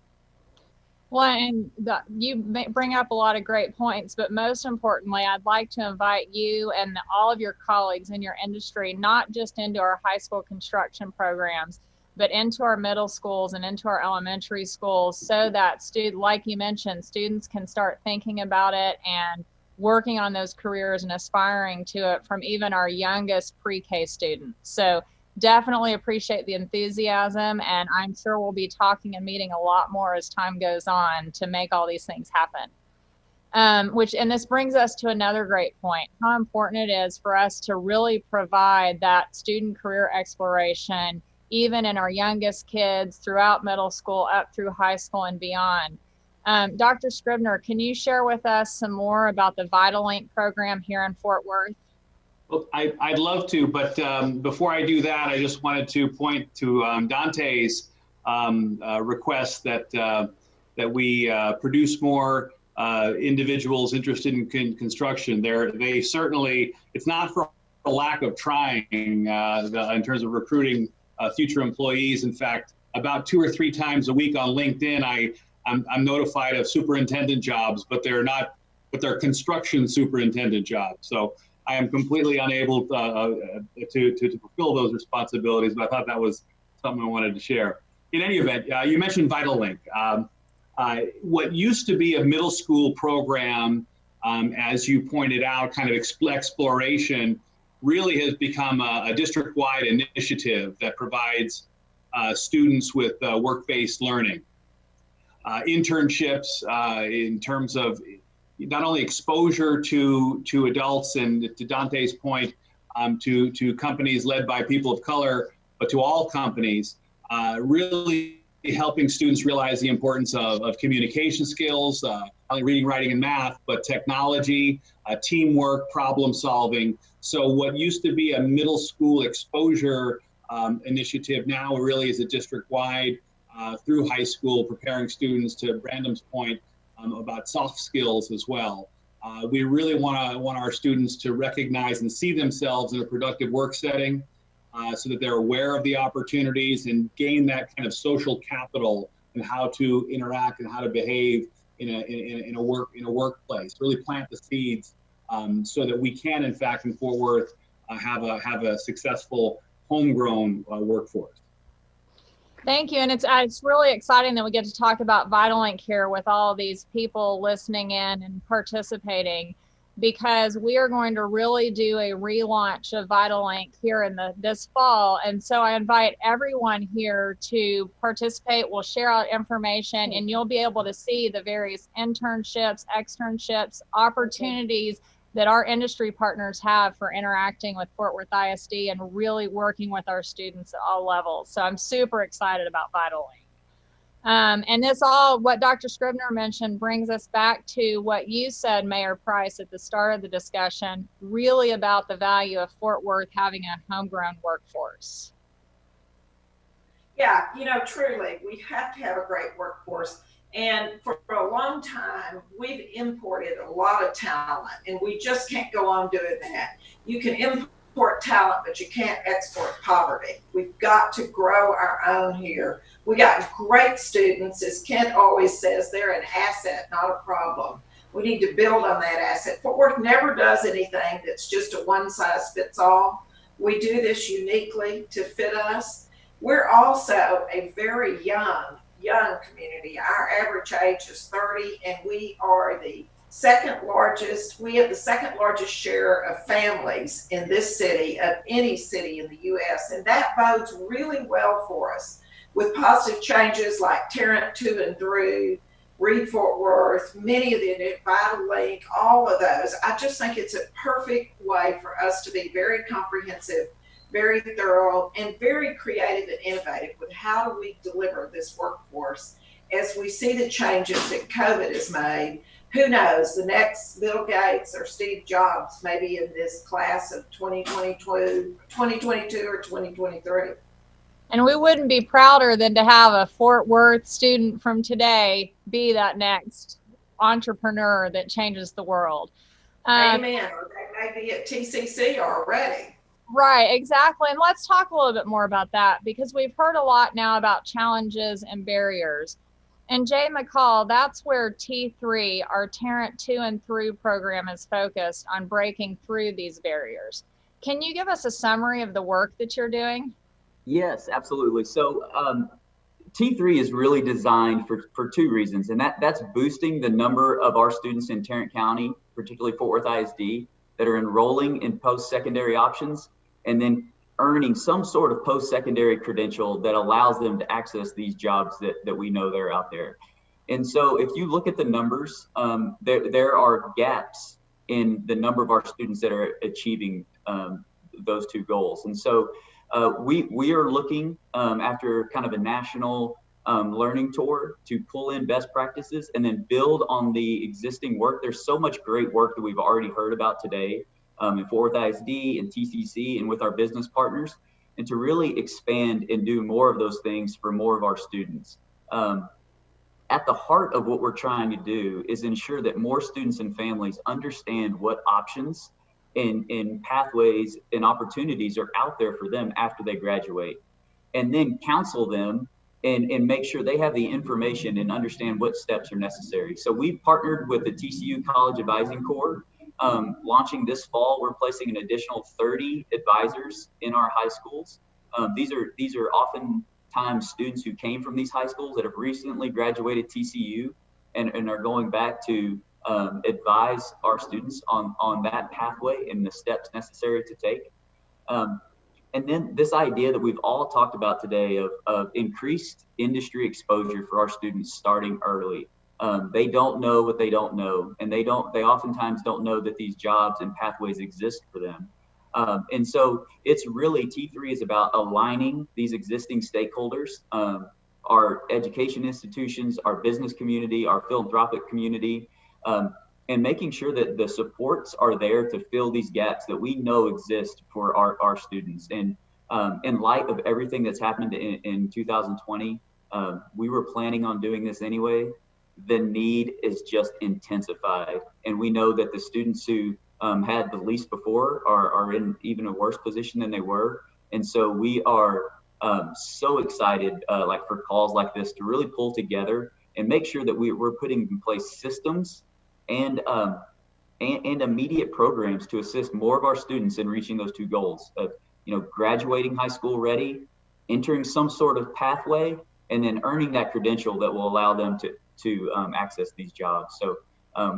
[SPEAKER 1] Well, and you bring up a lot of great points, but most importantly, I'd like to invite you and all of your colleagues in your industry, not just into our high school construction programs, but into our middle schools and into our elementary schools, so that like you mentioned, students can start thinking about it and working on those careers and aspiring to it from even our youngest pre-K students. So definitely appreciate the enthusiasm, and I'm sure we'll be talking and meeting a lot more as time goes on to make all these things happen. And this brings us to another great point, how important it is for us to really provide that student career exploration, even in our youngest kids, throughout middle school, up through high school and beyond. Dr. Scribner, can you share with us some more about the VitalLink program here in Fort Worth?
[SPEAKER 3] Well, I'd love to, but before I do that, I just wanted to point to Dante's request that that we produce more individuals interested in construction. They certainly, it's not for a lack of trying in terms of recruiting future employees. In fact, about 2 or 3 times a week on LinkedIn, I'm notified of superintendent jobs, but they're construction superintendent jobs. So I am completely unable to fulfill those responsibilities, but I thought that was something I wanted to share. In any event, you mentioned VitalLink. What used to be a middle school program, as you pointed out, kind of exploration, really has become a district-wide initiative that provides students with work-based learning. Internships in terms of not only exposure to adults and, to Dante's point, to companies led by people of color, but to all companies, really helping students realize the importance of communication skills, not only reading, writing, and math, but technology, teamwork, problem solving. So what used to be a middle school exposure initiative now really is a district-wide through high school, preparing students, to Brandon's point, about soft skills as well. We really want our students to recognize and see themselves in a productive work setting, so that they're aware of the opportunities and gain that kind of social capital and how to interact and how to behave in a workplace. Really plant the seeds so that we can, in fact, in Fort Worth, have a successful homegrown workforce.
[SPEAKER 1] Thank you. And it's really exciting that we get to talk about VitalLink here with all of these people listening in and participating, because we are going to really do a relaunch of VitalLink here in this fall. And so I invite everyone here to participate. We'll share out information, and you'll be able to see the various internships, externships, opportunities that our industry partners have for interacting with Fort Worth ISD and really working with our students at all levels. So I'm super excited about VitalLink. And this all, what Dr. Scribner mentioned, brings us back to what you said, Mayor Price, at the start of the discussion, really about the value of Fort Worth having a homegrown workforce.
[SPEAKER 2] Yeah, truly, we have to have a great workforce. And for a long time, we've imported a lot of talent, and we just can't go on doing that. You can import talent, but you can't export poverty. We've got to grow our own here. We got great students. As Kent always says, they're an asset, not a problem. We need to build on that asset. Fort Worth never does anything that's just a one-size-fits-all. We do this uniquely to fit us. We're also a very young community. Our average age is 30, and we are the second largest. We have the second largest share of families in this city of any city in the U.S., and that bodes really well for us with positive changes like Tarrant 2 and Through, Read Fort Worth, many of the VitalLink, all of those. I just think it's a perfect way for us to be very comprehensive, very thorough, and very creative and innovative with how do we deliver this workforce as we see the changes that COVID has made. Who knows, the next Bill Gates or Steve Jobs may be in this class of 2022 or 2023.
[SPEAKER 1] And we wouldn't be prouder than to have a Fort Worth student from today be that next entrepreneur that changes the world.
[SPEAKER 2] Amen. Or they may be at TCC already.
[SPEAKER 1] Right, exactly. And let's talk a little bit more about that, because we've heard a lot now about challenges and barriers. And Jay McCall, that's where T3, our Tarrant 2 and Through program, is focused on breaking through these barriers. Can you give us a summary of the work that you're doing?
[SPEAKER 11] Yes, absolutely. So T3 is really designed for 2 reasons, and that's boosting the number of our students in Tarrant County, particularly Fort Worth ISD, that are enrolling in post-secondary options, and then earning some sort of post-secondary credential that allows them to access these jobs that we know they're out there. And so if you look at the numbers, there are gaps in the number of our students that are achieving those 2 goals. And so we are looking after kind of a national learning tour to pull in best practices and then build on the existing work. There's so much great work that we've already heard about today in Fort Worth ISD and TCC and with our business partners, and to really expand and do more of those things for more of our students. at the heart of what we're trying to do is ensure that more students and families understand what options and pathways and opportunities are out there for them after they graduate, and then counsel them and make sure they have the information and understand what steps are necessary. So we've partnered with the TCU College Advising Corps. Launching this fall, we're placing an additional 30 advisors in our high schools. These are oftentimes students who came from these high schools that have recently graduated TCU and are going back to advise our students on that pathway and the steps necessary to take. And then this idea that we've all talked about today of increased industry exposure for our students starting early. They don't know what they don't know, and they oftentimes don't know that these jobs and pathways exist for them. And so it's really, T3 is about aligning these existing stakeholders, our education institutions, our business community, our philanthropic community, and making sure that the supports are there to fill these gaps that we know exist for our students. And in light of everything that's happened in 2020, we were planning on doing this anyway. The need is just intensified. And we know that the students who had the least before are in even a worse position than they were. And so we are so excited like for calls like this to really pull together and make sure that we're putting in place systems and immediate programs to assist more of our students in reaching those two goals of, graduating high school ready, entering some sort of pathway, and then earning that credential that will allow them to access these jobs. So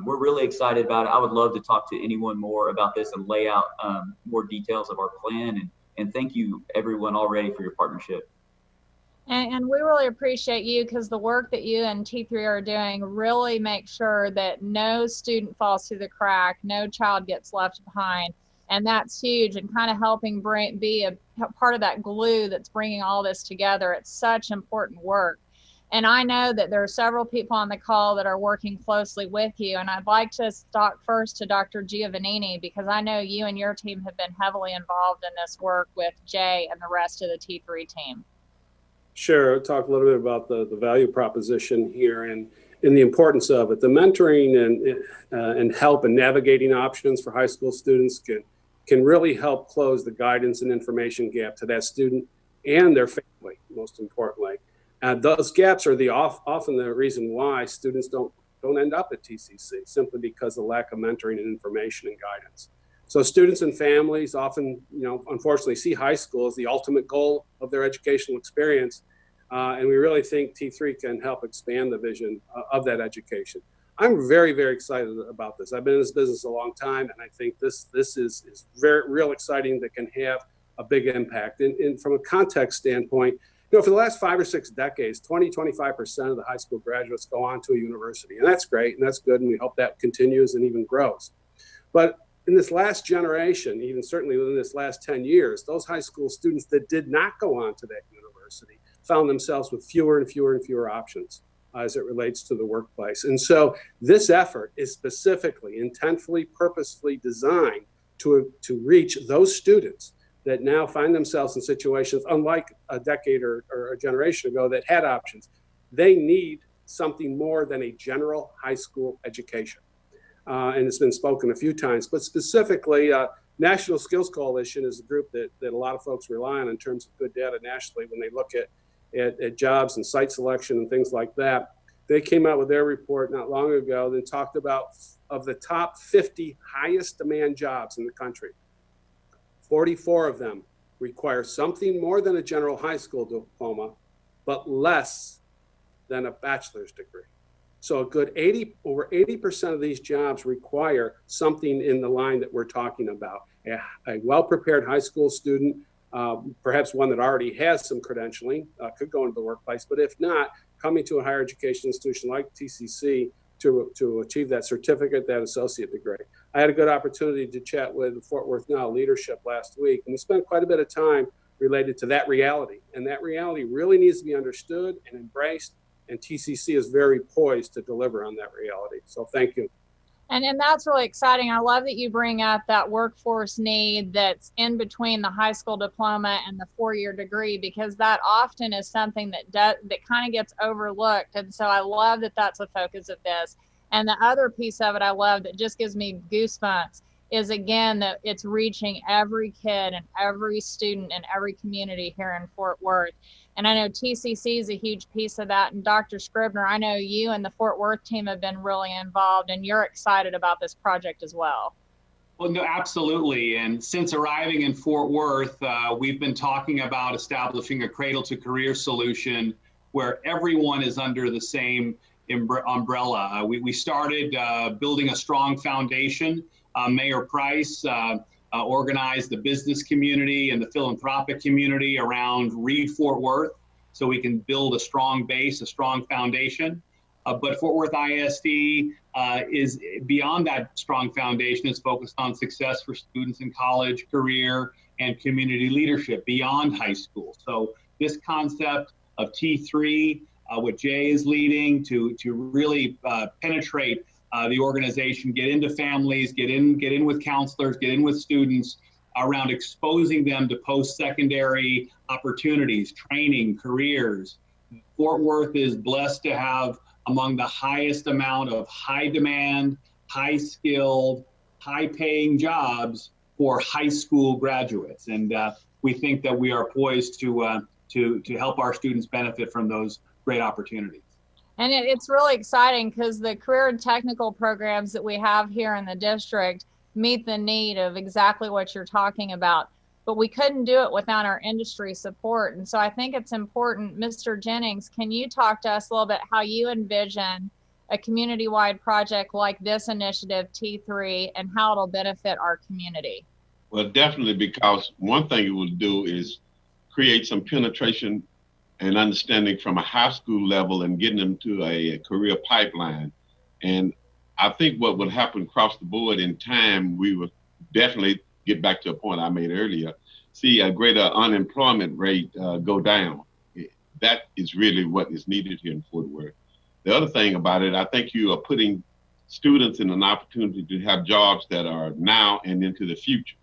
[SPEAKER 11] we're really excited about it. I would love to talk to anyone more about this and lay out more details of our plan. And thank you everyone already for your partnership.
[SPEAKER 1] And we really appreciate you, because the work that you and T3 are doing really makes sure that no student falls through the crack, no child gets left behind. And that's huge, and kind of helping be a part of that glue that's bringing all this together. It's such important work. And I know that there are several people on the call that are working closely with you. And I'd like to talk first to Dr. Giovannini, because I know you and your team have been heavily involved in this work with Jay and the rest of the T3 team.
[SPEAKER 4] Sure. I'll talk a little bit about the value proposition here and the importance of it. The mentoring and help in navigating options for high school students can really help close the guidance and information gap to that student and their family, most importantly. Those gaps are often the reason why students don't end up at TCC, simply because of lack of mentoring and information and guidance. So students and families often, unfortunately see high school as the ultimate goal of their educational experience. And we really think T3 can help expand the vision of that education. I'm very, very excited about this. I've been in this business a long time, and I think this is very real exciting, that can have a big impact. And from a context standpoint, for the last 5 or 6 decades, 25% of the high school graduates go on to a university. And that's great, and that's good, and we hope that continues and even grows. But in this last generation, even certainly within this last 10 years, those high school students that did not go on to that university found themselves with fewer and fewer and fewer options as it relates to the workplace. And so this effort is specifically, intentfully, purposefully designed to reach those students that now find themselves in situations unlike a decade or a generation ago that had options. They need something more than a general high school education. And it's been spoken a few times, but specifically, National Skills Coalition is a group that a lot of folks rely on in terms of good data nationally when they look at jobs and site selection and things like that. They came out with their report not long ago that talked about, of the top 50 highest demand jobs in the country, 44 of them require something more than a general high school diploma, but less than a bachelor's degree. So over 80% of these jobs require something in the line that we're talking about. A well-prepared high school student, perhaps one that already has some credentialing, could go into the workplace, but if not, coming to a higher education institution like TCC to achieve that certificate, that associate degree. I had a good opportunity to chat with the Fort Worth Now leadership last week, and we spent quite a bit of time related to that reality. And that reality really needs to be understood and embraced, and TCC is very poised to deliver on that reality. So thank you.
[SPEAKER 1] And that's really exciting. I love that you bring up that workforce need that's in between the high school diploma and the 4-year degree, because that often is something that kind of gets overlooked. And so I love that that's a focus of this. And the other piece of it I love that just gives me goosebumps is, again, that it's reaching every kid and every student in every community here in Fort Worth. And I know TCC is a huge piece of that. And Dr. Scribner, I know you and the Fort Worth team have been really involved, and you're excited about this project as well.
[SPEAKER 3] Well, no, absolutely. And since arriving in Fort Worth, we've been talking about establishing a cradle to career solution where everyone is under the same umbrella. We started building a strong foundation. Mayor Price organized the business community and the philanthropic community around Read Fort Worth, so we can build a strong base, a strong foundation. But Fort Worth ISD is beyond that strong foundation, is focused on success for students in college, career, and community leadership beyond high school. So this concept of T3, what Jay is leading to really penetrate the organization, get into families, get in with counselors, get in with students around exposing them to post-secondary opportunities, training, careers. Fort Worth is blessed to have among the highest amount of high demand, high skilled, high paying jobs for high school graduates. And we think that we are poised to help our students benefit from those great opportunities.
[SPEAKER 1] And it's really exciting because the career and technical programs that we have here in the district meet the need of exactly what you're talking about. But we couldn't do it without our industry support. And so I think it's important. Mr. Jennings, can you talk to us a little bit how you envision a community-wide project like this initiative, T3, and how it'll benefit our community?
[SPEAKER 8] Well, definitely, because one thing it will do is create some penetration and understanding from a high school level and getting them to a career pipeline. And I think what would happen across the board in time, we would definitely get back to a point I made earlier, see a greater unemployment rate go down. That is really what is needed here in Fort Worth. The other thing about it, I think you are putting students in an opportunity to have jobs that are now and into the future.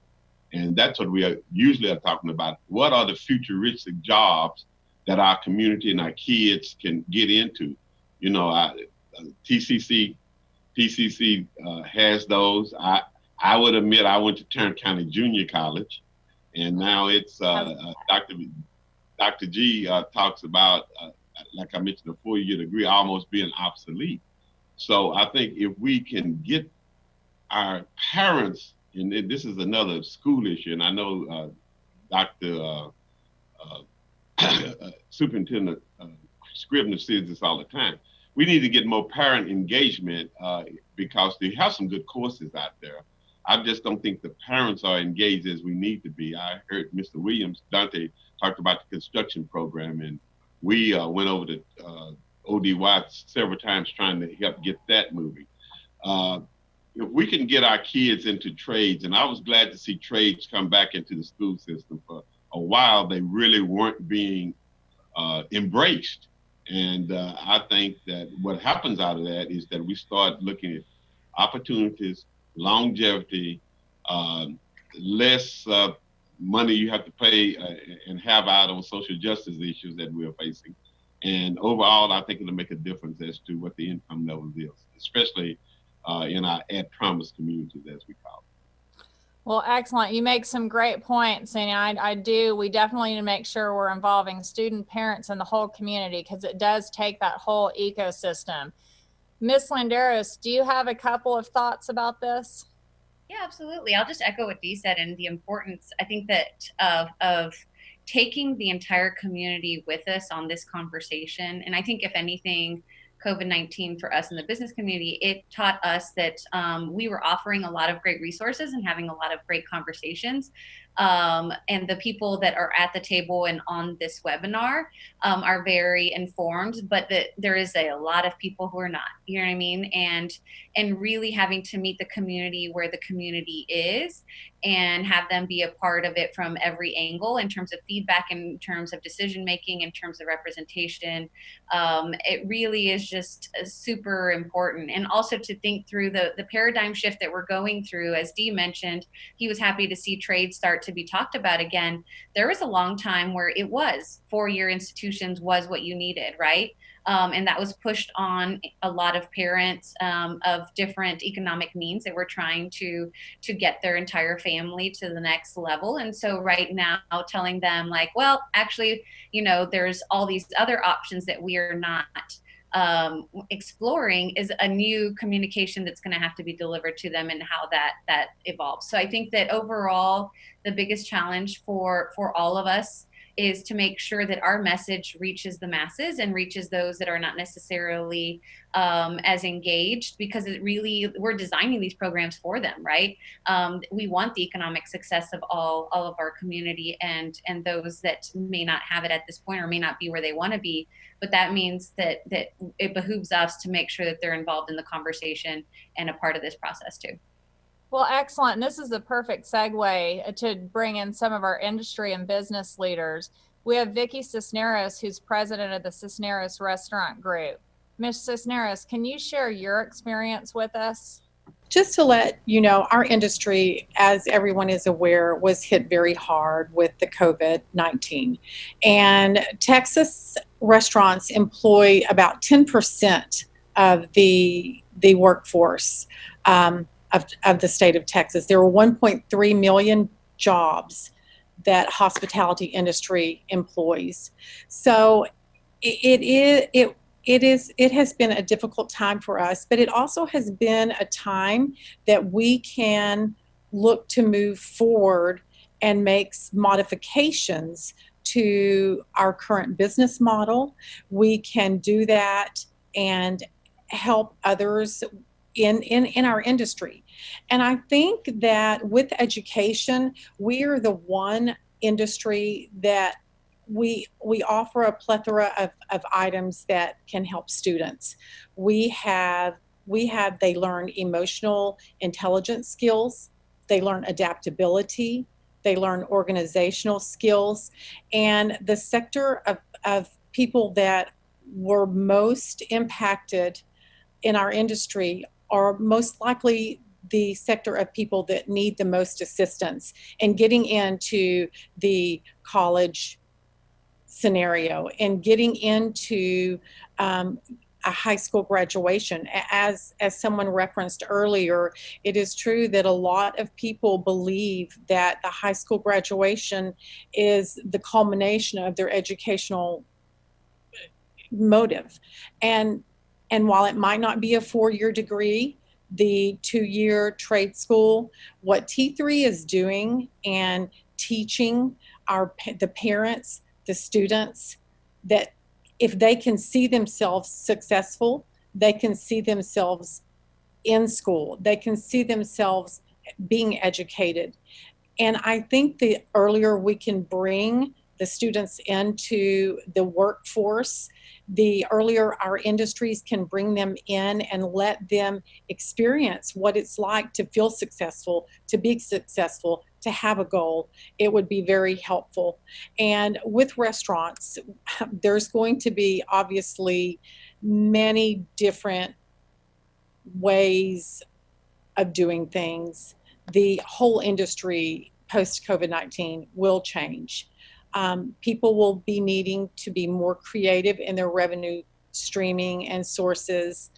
[SPEAKER 8] And that's what we are usually talking about. What are the futuristic jobs that our community and our kids can get into? You know, TCC has those. I would admit I went to Tarrant County Junior College, and now it's Dr. G talks about, like I mentioned, a 4-year degree almost being obsolete. So I think if we can get our parents, and this is another school issue, and I know Dr. Superintendent Scribner says this all the time. We need to get more parent engagement because they have some good courses out there. I just don't think the parents are engaged as we need to be. I heard Mr. Williams, Dante, talked about the construction program, and we went over to ODY several times trying to help get that moving. If we can get our kids into trades, and I was glad to see trades come back into the school system. For a while, they really weren't being embraced. And I think that what happens out of that is that we start looking at opportunities, longevity, less money you have to pay and have out on social justice issues that we're facing. And overall, I think it'll make a difference as to what the income level is, especially in our at-promise communities, as we call it.
[SPEAKER 1] Well, excellent. You make some great points, and we definitely need to make sure we're involving student parents and the whole community, because it does take that whole ecosystem. Ms. Landeros, do you have a couple of thoughts about this?
[SPEAKER 9] Yeah, absolutely. I'll just echo what Dee said, and the importance, I think, that of taking the entire community with us on this conversation. And I think, if anything, COVID-19 for us in the business community, it taught us that we were offering a lot of great resources and having a lot of great conversations, And the people that are at the table and on this webinar are very informed, but that there is a lot of people who are not, you know what I mean? And really having to meet the community where the community is and have them be a part of it from every angle in terms of feedback, in terms of decision making, in terms of representation. It really is just super important. And also to think through the paradigm shift that we're going through. As Dee mentioned, he was happy to see trade start to be talked about again. There was a long time where it was 4-year institutions was what you needed, right? And that was pushed on a lot of parents of different economic means that were trying to get their entire family to the next level. And so right now telling them like, well, actually, you know, there's all these other options that we are not exploring is a new communication that's going to have to be delivered to them and how that evolves. So I think that overall, the biggest challenge for all of us is to make sure that our message reaches the masses and reaches those that are not necessarily as engaged, because it really, we're designing these programs for them, right? We want the economic success of all of our community and those that may not have it at this point or may not be where they want to be. But that means that it behooves us to make sure that they're involved in the conversation and a part of this process too.
[SPEAKER 1] Well, excellent. And this is a perfect segue to bring in some of our industry and business leaders. We have Vicki Cisneros, who's president of the Cisneros Restaurant Group. Ms. Cisneros, can you share your experience with us?
[SPEAKER 12] Just to let you know, our industry, as everyone is aware, was hit very hard with the COVID-19. And Texas restaurants employ about 10% of the workforce of the state of Texas. There were 1.3 million jobs that hospitality industry employs. So it has been a difficult time for us, but it also has been a time that we can look to move forward and make modifications to our current business model. We can do that and help others in our industry. And I think that with education, we are the one industry that we offer a plethora of items that can help students. They learn emotional intelligence skills, they learn adaptability, they learn organizational skills, and the sector of people that were most impacted in our industry are most likely the sector of people that need the most assistance in getting into the college scenario and getting into a high school graduation. As someone referenced earlier, it is true that a lot of people believe that the high school graduation is the culmination of their educational motive. And while it might not be a 4-year degree, the 2-year trade school, what T3 is doing and teaching the parents, the students, that if they can see themselves successful, they can see themselves in school, they can see themselves being educated. And I think the earlier we can bring the students into the workforce, the earlier our industries can bring them in and let them experience what it's like to feel successful, to be successful, to have a goal, it would be very helpful. And with restaurants, there's going to be obviously many different ways of doing things. The whole industry post-COVID-19 will change. People will be needing to be more creative in their revenue streaming and sources.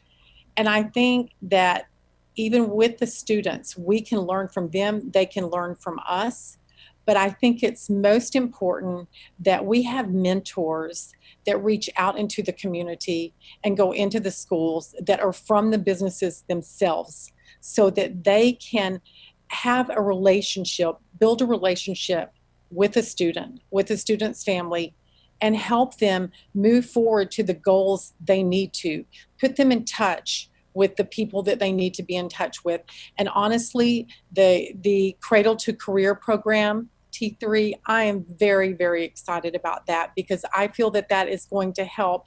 [SPEAKER 12] And I think that even with the students, we can learn from them, they can learn from us. But I think it's most important that we have mentors that reach out into the community and go into the schools that are from the businesses themselves, so that they can have a relationship, build a relationship with a student, with the student's family, and help them move forward to the goals they need to. Put them in touch with the people that they need to be in touch with. And honestly, the Cradle to Career program T3, I am very, very excited about that because I feel that that is going to help,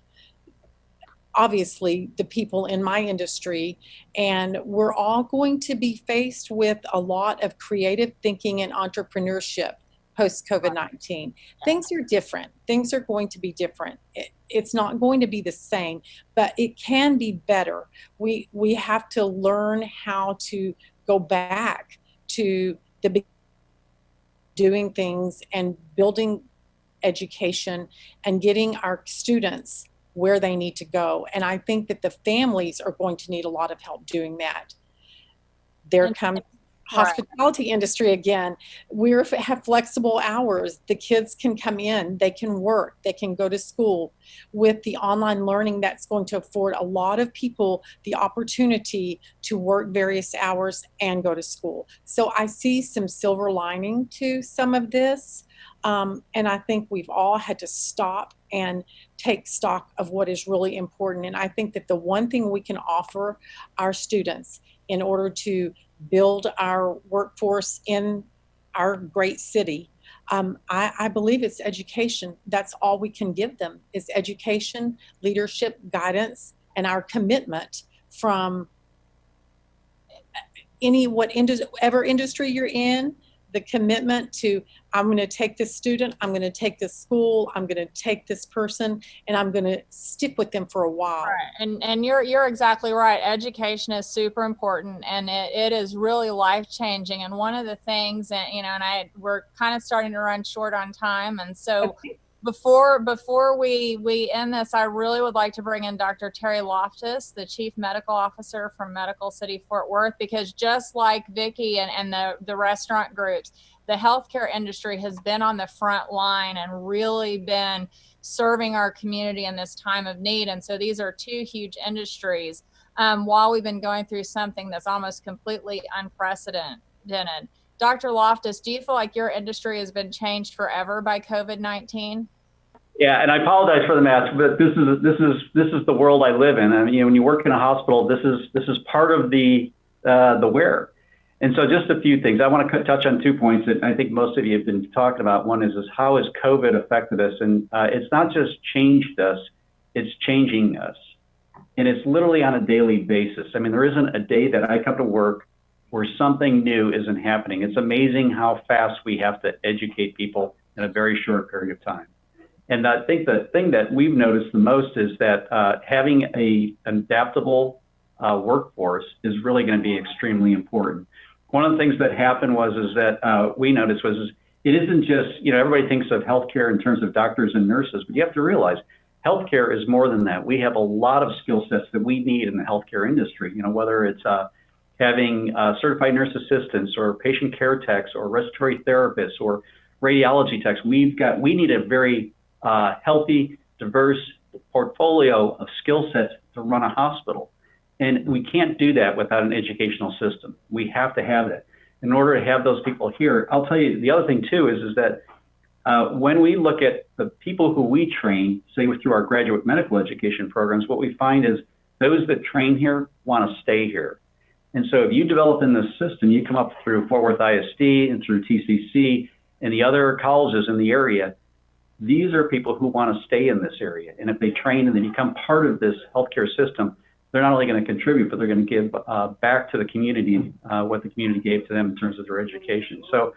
[SPEAKER 12] obviously, the people in my industry. And we're all going to be faced with a lot of creative thinking and entrepreneurship post COVID-19. Things are different. Things are going to be different. It's not going to be the same, but it can be better. We have to learn how to go back to the doing things and building education and getting our students where they need to go. And I think that the families are going to need a lot of help doing that. There comes hospitality industry again. We have flexible hours. The kids can come in, they can work, they can go to school. With the online learning, that's going to afford a lot of people the opportunity to work various hours and go to school. So I see some silver lining to some of this. And I think we've all had to stop and take stock of what is really important. And I think that the one thing we can offer our students in order to build our workforce in our great city, I believe it's education. That's all we can give them is education, leadership, guidance, and our commitment from whatever industry you're in, the commitment to, I'm going to take this student, I'm going to take this school, I'm going to take this person, and I'm going to stick with them for a while.
[SPEAKER 1] Right. And you're exactly right. Education is super important, and it is really life-changing. And one of the things, and we're kind of starting to run short on time, and so before we end this, I really would like to bring in Dr. Terry Loftus, the Chief Medical Officer from Medical City Fort Worth, because just like Vicki and the restaurant groups, the healthcare industry has been on the front line and really been serving our community in this time of need. And so these are two huge industries while we've been going through something that's almost completely unprecedented. Dr. Loftus, do you feel like your industry has been changed forever by COVID-19?
[SPEAKER 13] Yeah, and I apologize for the mask, but this is the world I live in. I mean, when you work in a hospital, this is part of the wear. And so just a few things. I want to touch on 2 points that I think most of you have been talking about. One is how has COVID affected us? And it's not just changed us, it's changing us. And it's literally on a daily basis. I mean, there isn't a day that I come to work where something new isn't happening. It's amazing how fast we have to educate people in a very short period of time. And I think the thing that we've noticed the most is that having an adaptable workforce is really going to be extremely important. One of the things that happened is that we noticed it isn't just, everybody thinks of healthcare in terms of doctors and nurses, but you have to realize healthcare is more than that. We have a lot of skill sets that we need in the healthcare industry, whether it's having certified nurse assistants or patient care techs or respiratory therapists or radiology techs. We need a very healthy, diverse portfolio of skill sets to run a hospital. And we can't do that without an educational system. We have to have it. In order to have those people here, I'll tell you, the other thing too is that when we look at the people who we train, say through our graduate medical education programs, what we find is those that train here want to stay here. And so if you develop in this system, you come up through Fort Worth ISD and through TCC and the other colleges in the area, these are people who want to stay in this area. And if they train and they become part of this healthcare system, they're not only going to contribute, but they're going to give back to the community what the community gave to them in terms of their education. So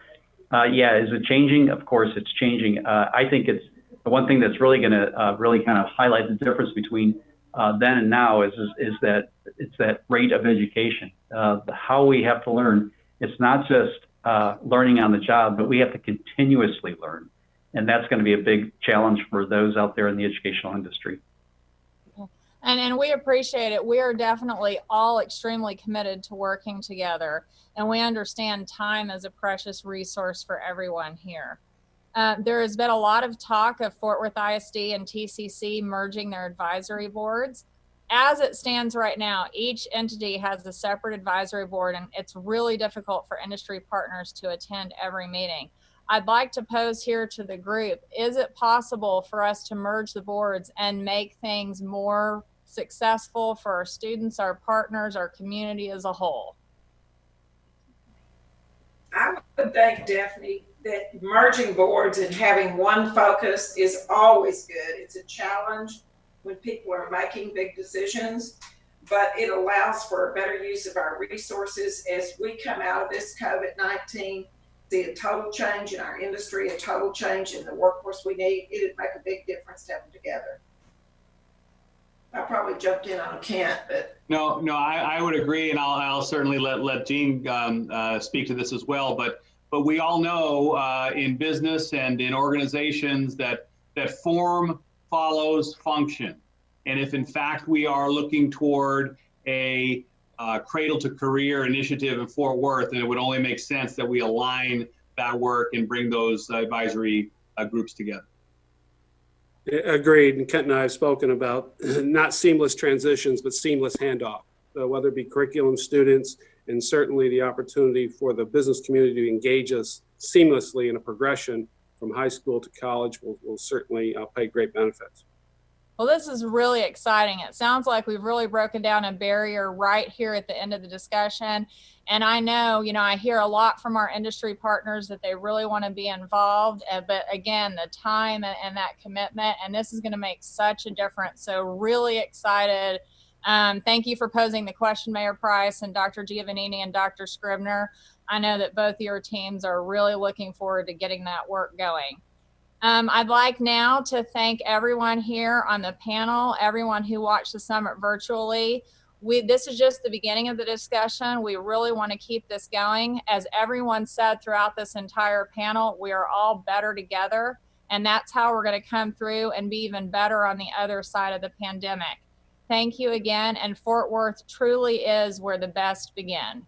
[SPEAKER 13] yeah, is it changing? Of course it's changing. I think it's the one thing that's really going to really kind of highlight the difference between then and now is that it's that rate of education. How we have to learn. It's not just learning on the job, but we have to continuously learn. And that's going to be a big challenge for those out there in the educational industry.
[SPEAKER 1] And we appreciate it. We are definitely all extremely committed to working together. And we understand time is a precious resource for everyone here. There has been a lot of talk of Fort Worth ISD and TCC merging their advisory boards. As it stands right now, each entity has a separate advisory board, and it's really difficult for industry partners to attend every meeting. I'd like to pose here to the group, is it possible for us to merge the boards and make things more successful for our students, our partners, our community as a whole?
[SPEAKER 2] I would think, Daphne, that merging boards and having one focus is always good. It's a challenge when people are making big decisions, but it allows for a better use of our resources as we come out of this COVID-19, see a total change in our industry, a total change in the workforce we need. It would make a big difference to have them together. I probably jumped in on Kent, but
[SPEAKER 3] No, I would agree, and I'll certainly let Jean speak to this as well. But we all know in business and in organizations that form follows function, and if in fact we are looking toward a cradle to career initiative in Fort Worth, then it would only make sense that we align that work and bring those advisory groups together.
[SPEAKER 4] Agreed. And Kent and I have spoken about not seamless transitions, but seamless handoff. So whether it be curriculum students, and certainly the opportunity for the business community to engage us seamlessly in a progression from high school to college will certainly pay great benefits.
[SPEAKER 1] Well, this is really exciting. It sounds like we've really broken down a barrier right here at the end of the discussion. And I know, I hear a lot from our industry partners that they really want to be involved. But again, the time and that commitment, and this is going to make such a difference. So really excited. Thank you for posing the question, Mayor Price and Dr. Giovannini and Dr. Scribner. I know that both of your teams are really looking forward to getting that work going. I'd like now to thank everyone here on the panel, everyone who watched the summit virtually. This is just the beginning of the discussion. We really want to keep this going. As everyone said throughout this entire panel, we are all better together, and that's how we're going to come through and be even better on the other side of the pandemic. Thank you again, and Fort Worth truly is where the best begin.